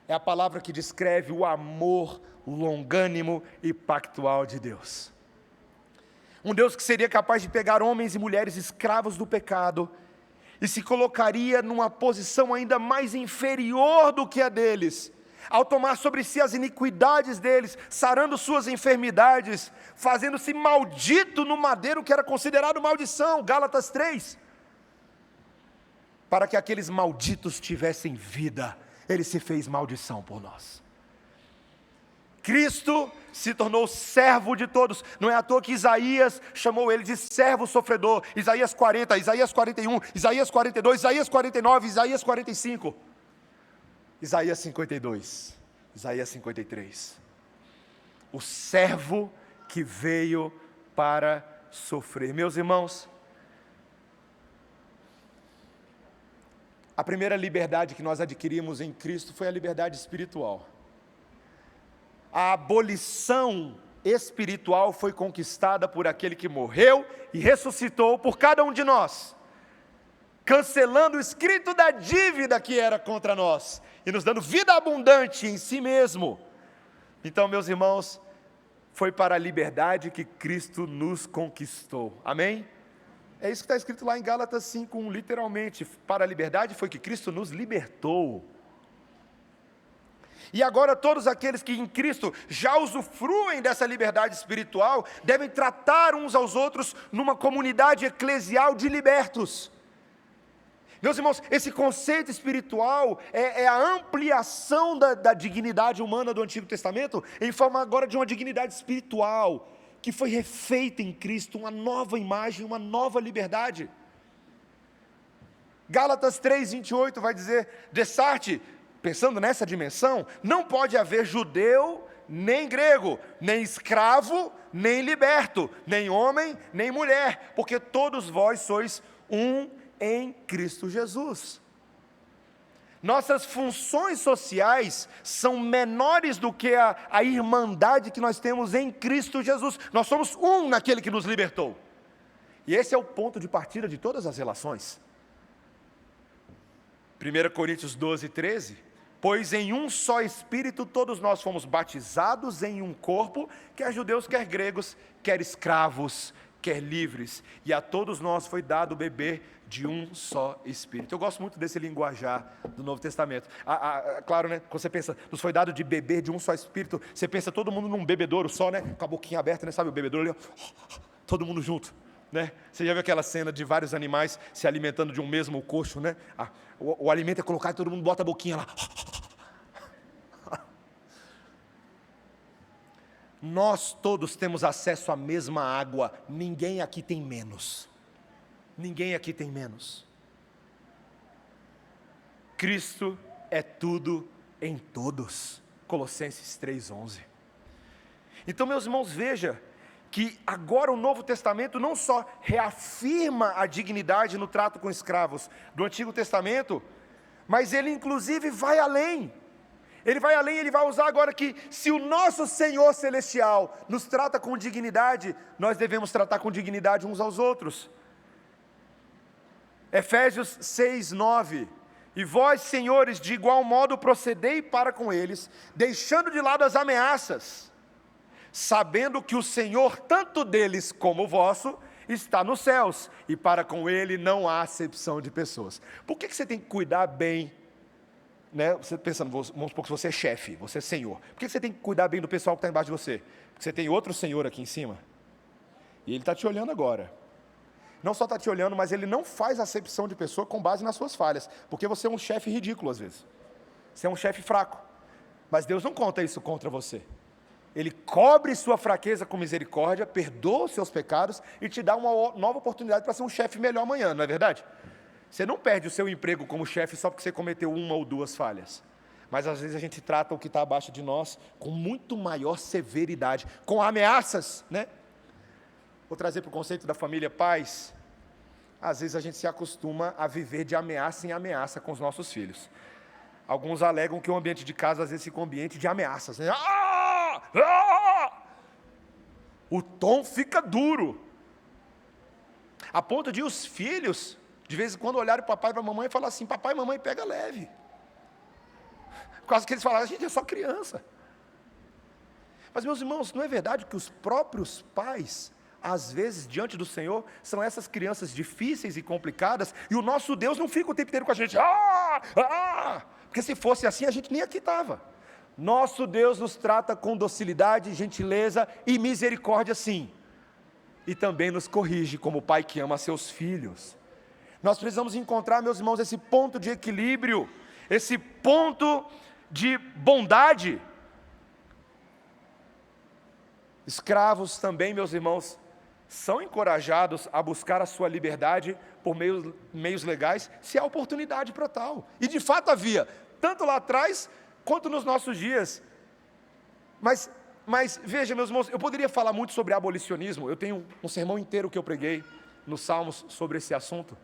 é a palavra que descreve o amor longânimo e pactual de Deus. Um Deus que seria capaz de pegar homens e mulheres escravos do pecado e se colocaria numa posição ainda mais inferior do que a deles, ao tomar sobre si as iniquidades deles, sarando suas enfermidades, fazendo-se maldito no madeiro que era considerado maldição, Gálatas 3, para que aqueles malditos tivessem vida, ele se fez maldição por nós. Cristo se tornou servo de todos. Não é à toa que Isaías chamou ele de servo sofredor. Isaías 40, Isaías 41, Isaías 42, Isaías 49, Isaías 45. Isaías 52, Isaías 53. O servo que veio para sofrer. Meus irmãos, a primeira liberdade que nós adquirimos em Cristo foi a liberdade espiritual. A abolição espiritual foi conquistada por aquele que morreu e ressuscitou por cada um de nós, cancelando o escrito da dívida que era contra nós e nos dando vida abundante em si mesmo. Então, meus irmãos, foi para a liberdade que Cristo nos conquistou. Amém? É isso que está escrito lá em Gálatas 5:1, literalmente. Para a liberdade foi que Cristo nos libertou. E agora todos aqueles que em Cristo já usufruem dessa liberdade espiritual, devem tratar uns aos outros numa comunidade eclesial de libertos. Meus irmãos, esse conceito espiritual é a ampliação da dignidade humana do Antigo Testamento, em forma agora de uma dignidade espiritual, que foi refeita em Cristo, uma nova imagem, uma nova liberdade. Gálatas 3:28 vai dizer, Dessarte, pensando nessa dimensão, não pode haver judeu, nem grego, nem escravo, nem liberto, nem homem, nem mulher, porque todos vós sois um em Cristo Jesus. Nossas funções sociais são menores do que a irmandade que nós temos em Cristo Jesus. Nós somos um naquele que nos libertou. E esse é o ponto de partida de todas as relações. 1 Coríntios 12:13, pois em um só Espírito todos nós fomos batizados em um corpo, quer judeus, quer gregos, quer escravos, quer livres, e a todos nós foi dado beber de um só Espírito. Eu gosto muito desse linguajar do Novo Testamento. Claro, né? Quando você pensa, nos foi dado de beber de um só Espírito, você pensa todo mundo num bebedouro só, né? Com a boquinha aberta, né? Sabe o bebedouro ali? Todo mundo junto, né? Você já viu aquela cena de vários animais se alimentando de um mesmo coxo, né? O alimento é colocado e todo mundo bota a boquinha lá. Nós todos temos acesso à mesma água, ninguém aqui tem menos. Ninguém aqui tem menos. Cristo é tudo em todos. Colossenses 3:11. Então, meus irmãos, veja que agora o Novo Testamento não só reafirma a dignidade no trato com escravos do Antigo Testamento, mas ele inclusive vai além. Ele vai além, ele vai usar agora que se o nosso Senhor Celestial nos trata com dignidade, nós devemos tratar com dignidade uns aos outros. Efésios 6:9, e vós, senhores, de igual modo procedei para com eles, deixando de lado as ameaças, sabendo que o Senhor, tanto deles como vosso, está nos céus, e para com ele não há acepção de pessoas. Por que você tem que cuidar bem, né? Você pensando, vamos supor que você é chefe, você é senhor, por que você tem que cuidar bem do pessoal que está embaixo de você? Porque você tem outro senhor aqui em cima, e ele está te olhando agora. Não só está te olhando, mas ele não faz acepção de pessoa com base nas suas falhas, porque você é um chefe ridículo às vezes, você é um chefe fraco, mas Deus não conta isso contra você. Ele cobre sua fraqueza com misericórdia, perdoa os seus pecados e te dá uma nova oportunidade para ser um chefe melhor amanhã, não é verdade? Você não perde o seu emprego como chefe só porque você cometeu uma ou duas falhas, mas às vezes a gente trata o que está abaixo de nós com muito maior severidade, com ameaças, né? Vou trazer para o conceito da família pais. Às vezes a gente se acostuma a viver de ameaça em ameaça com os nossos filhos. Alguns alegam que o ambiente de casa às vezes fica um ambiente de ameaças, né? O tom fica duro, a ponto de os filhos, de vez em quando, olharem para o papai e para a mamãe e falar assim: papai e mamãe, pega leve. Por causa que eles falaram, a gente é só criança. Mas, meus irmãos, não é verdade que os próprios pais, às vezes, diante do Senhor, são essas crianças difíceis e complicadas, e o nosso Deus não fica o tempo inteiro com a gente, porque se fosse assim, a gente nem aqui estava. Nosso Deus nos trata com docilidade, gentileza e misericórdia, sim, e também nos corrige como o pai que ama seus filhos. Nós precisamos encontrar, meus irmãos, esse ponto de equilíbrio, esse ponto de bondade. Escravos também, meus irmãos, são encorajados a buscar a sua liberdade por meios legais, se há oportunidade para tal. E de fato havia, tanto lá atrás, quanto nos nossos dias. Mas veja, meus irmãos, eu poderia falar muito sobre abolicionismo. Eu tenho um sermão inteiro que eu preguei nos Salmos sobre esse assunto.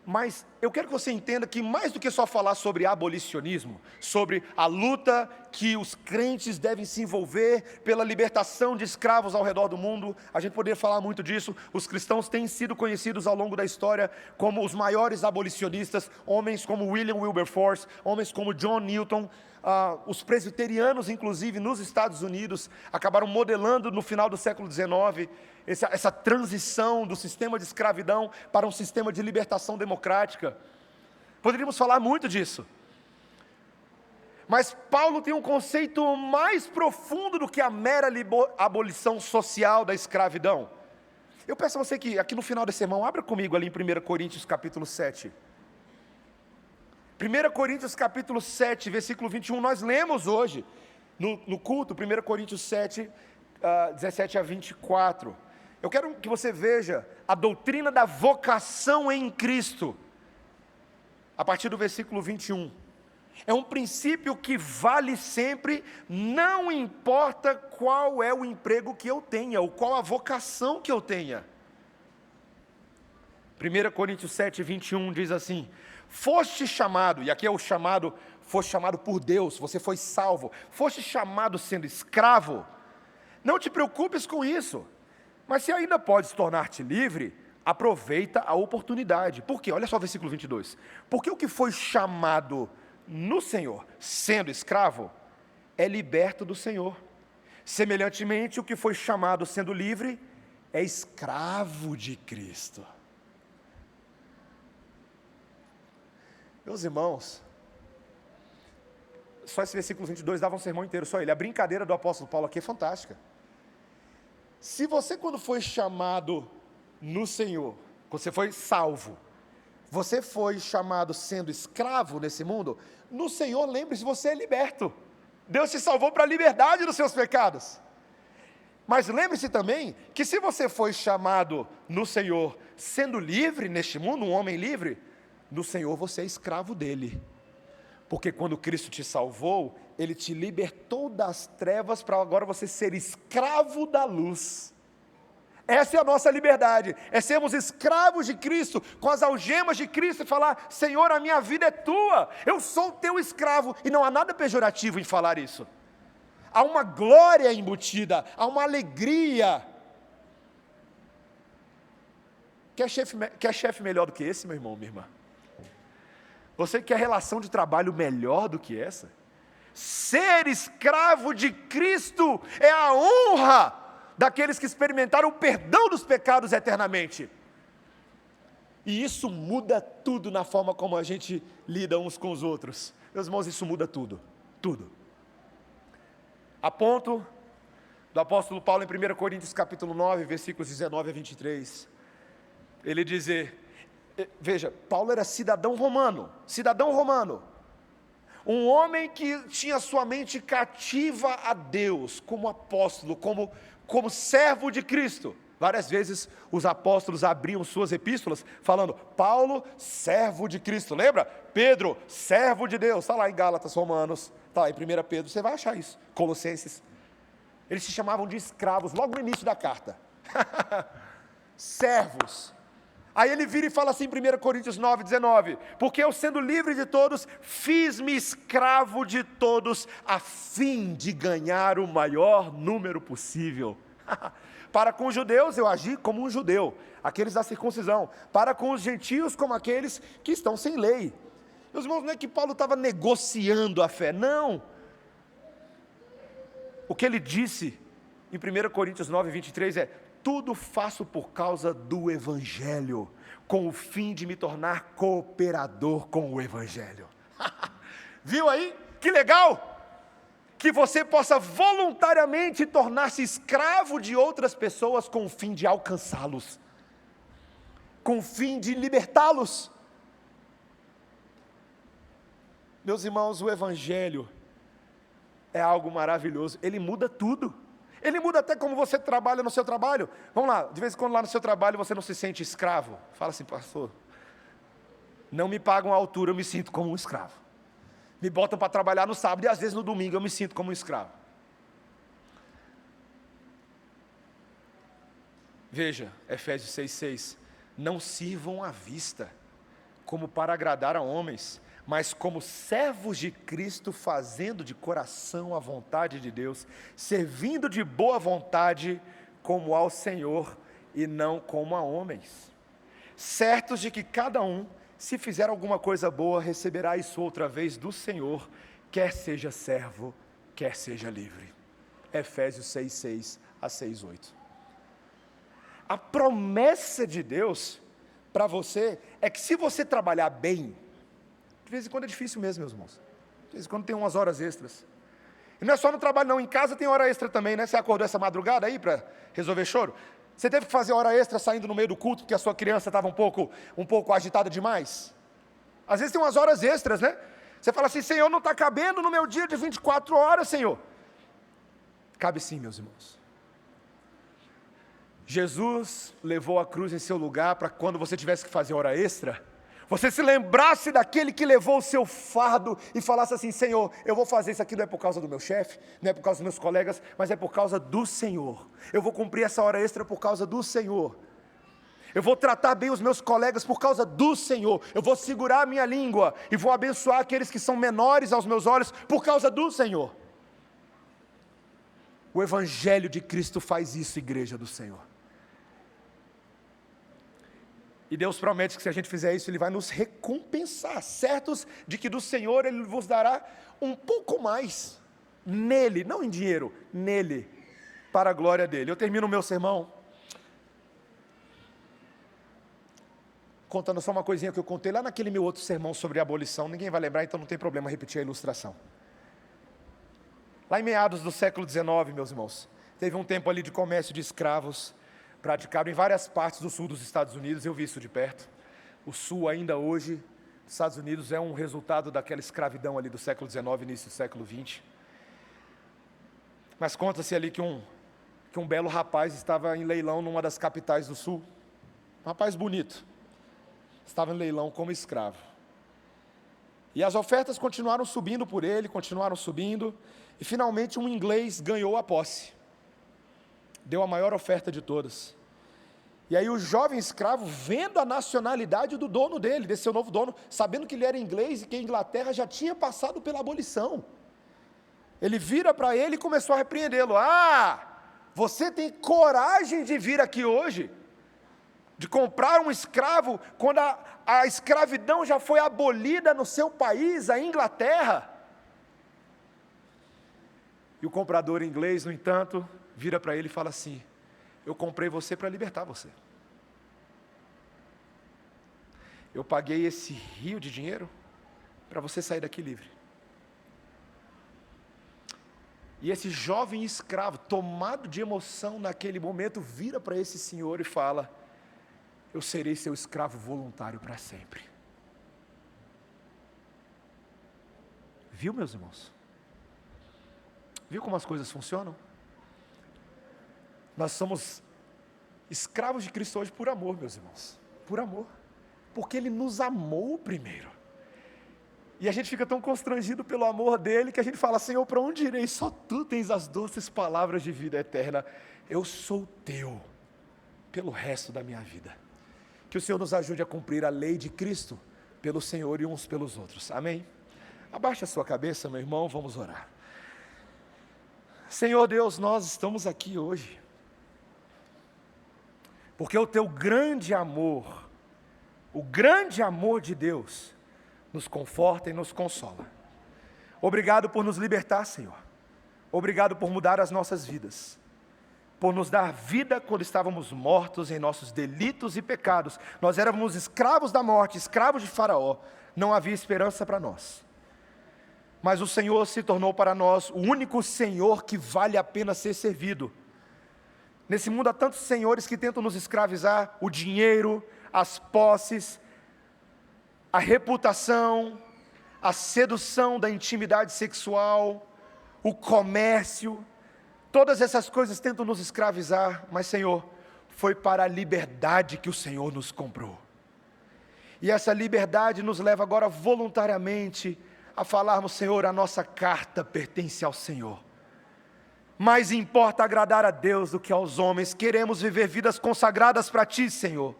Mas eu quero que você entenda que mais do que só falar sobre abolicionismo, sobre a luta que os crentes devem se envolver pela libertação de escravos ao redor do mundo, a gente poderia falar muito disso. Os cristãos têm sido conhecidos ao longo da história como os maiores abolicionistas, homens como William Wilberforce, homens como John Newton. Os presbiterianos, inclusive, nos Estados Unidos, acabaram modelando no final do século XIX, essa transição do sistema de escravidão para um sistema de libertação democrática. Poderíamos falar muito disso. Mas Paulo tem um conceito mais profundo do que a mera abolição social da escravidão. Eu peço a você que, aqui no final desse sermão, abra comigo ali em 1 Coríntios capítulo 7. 1 Coríntios capítulo 7, versículo 21, nós lemos hoje, no culto, 1 Coríntios 7, 17 a 24. Eu quero que você veja a doutrina da vocação em Cristo, a partir do versículo 21. É um princípio que vale sempre, não importa qual é o emprego que eu tenha, ou qual a vocação que eu tenha. 1 Coríntios 7, 21 diz assim: foste chamado, e aqui é o chamado, foste chamado por Deus, você foi salvo, foste chamado sendo escravo, não te preocupes com isso, mas se ainda podes tornar-te livre, aproveita a oportunidade. Por quê? Olha só o versículo 22. Porque o que foi chamado no Senhor, sendo escravo, é liberto do Senhor. Semelhantemente, o que foi chamado sendo livre, é escravo de Cristo. Meus irmãos, só esse versículo 22 dava um sermão inteiro, só ele. A brincadeira do apóstolo Paulo aqui é fantástica. Se você, quando foi chamado no Senhor, quando você foi salvo, você foi chamado sendo escravo nesse mundo, no Senhor, lembre-se, você é liberto. Deus te salvou para a liberdade dos seus pecados. Mas lembre-se também que se você foi chamado no Senhor sendo livre neste mundo, um homem livre, no Senhor você é escravo dele. Porque quando Cristo te salvou, Ele te libertou das trevas para agora você ser escravo da luz. Essa é a nossa liberdade, é sermos escravos de Cristo, com as algemas de Cristo, e falar: Senhor, a minha vida é tua, eu sou teu escravo, e não há nada pejorativo em falar isso. Há uma glória embutida, há uma alegria. Quer chefe melhor do que esse, meu irmão, minha irmã? Você quer relação de trabalho melhor do que essa? Ser escravo de Cristo é a honra daqueles que experimentaram o perdão dos pecados eternamente. E isso muda tudo na forma como a gente lida uns com os outros. Meus irmãos, isso muda tudo, tudo. A ponto do apóstolo Paulo em 1 Coríntios capítulo 9, versículos 19 a 23, ele dizer, veja, Paulo era cidadão romano, um homem que tinha sua mente cativa a Deus, como apóstolo, como servo de Cristo. Várias vezes os apóstolos abriam suas epístolas falando: Paulo, servo de Cristo, lembra? Pedro, servo de Deus, está lá em Gálatas, Romanos, está lá em 1 Pedro, você vai achar isso, Colossenses. Eles se chamavam de escravos, logo no início da carta. Servos. Aí ele vira e fala assim em 1 Coríntios 9, 19, porque eu, sendo livre de todos, fiz-me escravo de todos, a fim de ganhar o maior número possível. Para com os judeus eu agi como um judeu, aqueles da circuncisão, para com os gentios como aqueles que estão sem lei. Meus irmãos, não é que Paulo estava negociando a fé, não. O que ele disse em 1 Coríntios 9, 23 é: tudo faço por causa do Evangelho, com o fim de me tornar cooperador com o Evangelho. Viu aí? Que legal! Que você possa voluntariamente tornar-se escravo de outras pessoas com o fim de alcançá-los, com o fim de libertá-los. Meus irmãos, o Evangelho é algo maravilhoso, ele muda tudo. Ele muda até como você trabalha no seu trabalho. Vamos lá, de vez em quando lá no seu trabalho você não se sente escravo. Fala assim: pastor, não me pagam a altura, eu me sinto como um escravo. Me botam para trabalhar no sábado e às vezes no domingo eu me sinto como um escravo. Veja, Efésios 6,6. Não sirvam à vista, como para agradar a homens, mas como servos de Cristo, fazendo de coração a vontade de Deus, servindo de boa vontade como ao Senhor e não como a homens, certos de que cada um, se fizer alguma coisa boa, receberá isso outra vez do Senhor, quer seja servo, quer seja livre. Efésios 6,6 a 6,8. A promessa de Deus para você é que, se você trabalhar bem, de vez em quando é difícil mesmo, meus irmãos. De vez em quando tem umas horas extras. E não é só no trabalho não, em casa tem hora extra também, né? Você acordou essa madrugada aí para resolver choro? Você teve que fazer hora extra saindo no meio do culto porque a sua criança estava um pouco agitada demais? Às vezes tem umas horas extras, né? Você fala assim, Senhor, não está cabendo no meu dia de 24 horas, Senhor. Cabe sim, meus irmãos. Jesus levou a cruz em seu lugar para quando você tivesse que fazer hora extra, você se lembrasse daquele que levou o seu fardo e falasse assim, Senhor, eu vou fazer isso aqui não é por causa do meu chefe, não é por causa dos meus colegas, mas é por causa do Senhor. Eu vou cumprir essa hora extra por causa do Senhor. Eu vou tratar bem os meus colegas por causa do Senhor. Eu vou segurar a minha língua e vou abençoar aqueles que são menores aos meus olhos por causa do Senhor. O Evangelho de Cristo faz isso, igreja do Senhor. E Deus promete que se a gente fizer isso, Ele vai nos recompensar, certos de que do Senhor Ele vos dará um pouco mais, nele, não em dinheiro, nele, para a glória dEle. Eu termino o meu sermão contando só uma coisinha que eu contei lá naquele meu outro sermão sobre a abolição, ninguém vai lembrar, então não tem problema repetir a ilustração. Lá em meados do século XIX, meus irmãos, teve um tempo ali de comércio de escravos, praticado em várias partes do sul dos Estados Unidos, eu vi isso de perto. O sul ainda hoje, dos Estados Unidos, é um resultado daquela escravidão ali do século XIX, início do século XX. Mas conta-se ali que um belo rapaz estava em leilão numa das capitais do sul, um rapaz bonito, estava em leilão como escravo. E as ofertas continuaram subindo por ele, continuaram subindo, e finalmente um inglês ganhou a posse. Deu a maior oferta de todas. E aí o jovem escravo, vendo a nacionalidade do dono dele, desse seu novo dono, sabendo que ele era inglês e que a Inglaterra já tinha passado pela abolição, ele vira para ele e começou a repreendê-lo. Ah, você tem coragem de vir aqui hoje? De comprar um escravo, quando a escravidão já foi abolida no seu país, a Inglaterra? E o comprador inglês, no entanto, vira para ele e fala assim, eu comprei você para libertar você. Eu paguei esse rio de dinheiro para você sair daqui livre. E esse jovem escravo, tomado de emoção naquele momento, vira para esse senhor e fala, eu serei seu escravo voluntário para sempre. Viu, meus irmãos? Viu como as coisas funcionam? Nós somos escravos de Cristo hoje por amor, meus irmãos. Por amor. Porque Ele nos amou primeiro. E a gente fica tão constrangido pelo amor dEle, que a gente fala, Senhor, para onde irei? Só Tu tens as doces palavras de vida eterna. Eu sou Teu, pelo resto da minha vida. Que o Senhor nos ajude a cumprir a lei de Cristo, pelo Senhor e uns pelos outros. Amém? Abaixa a sua cabeça, meu irmão, vamos orar. Senhor Deus, nós estamos aqui hoje porque o Teu grande amor, o grande amor de Deus, nos conforta e nos consola. Obrigado por nos libertar, Senhor. Obrigado por mudar as nossas vidas, por nos dar vida quando estávamos mortos em nossos delitos e pecados. Nós éramos escravos da morte, escravos de Faraó, não havia esperança para nós. Mas o Senhor se tornou para nós o único Senhor que vale a pena ser servido. Nesse mundo há tantos senhores que tentam nos escravizar, o dinheiro, as posses, a reputação, a sedução da intimidade sexual, o comércio, todas essas coisas tentam nos escravizar, mas Senhor, foi para a liberdade que o Senhor nos comprou. E essa liberdade nos leva agora voluntariamente a falarmos, Senhor, a nossa carta pertence ao Senhor. Mais importa agradar a Deus do que aos homens, queremos viver vidas consagradas para Ti, Senhor.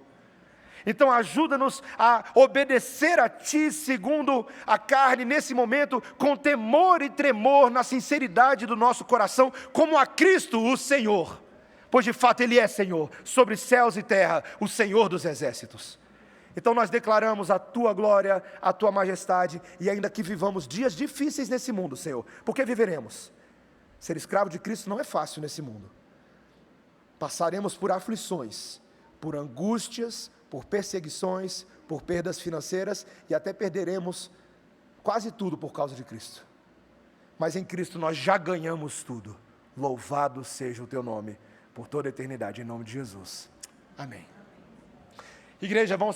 Então ajuda-nos a obedecer a Ti segundo a carne nesse momento, com temor e tremor na sinceridade do nosso coração, como a Cristo o Senhor. Pois de fato Ele é Senhor, sobre céus e terra, o Senhor dos exércitos. Então nós declaramos a Tua glória, a Tua majestade, e ainda que vivamos dias difíceis nesse mundo, Senhor, porque viveremos. Ser escravo de Cristo não é fácil nesse mundo. Passaremos por aflições, por angústias, por perseguições, por perdas financeiras, e até perderemos quase tudo por causa de Cristo. Mas em Cristo nós já ganhamos tudo. Louvado seja o Teu nome, por toda a eternidade, em nome de Jesus. Amém. Igreja, vamos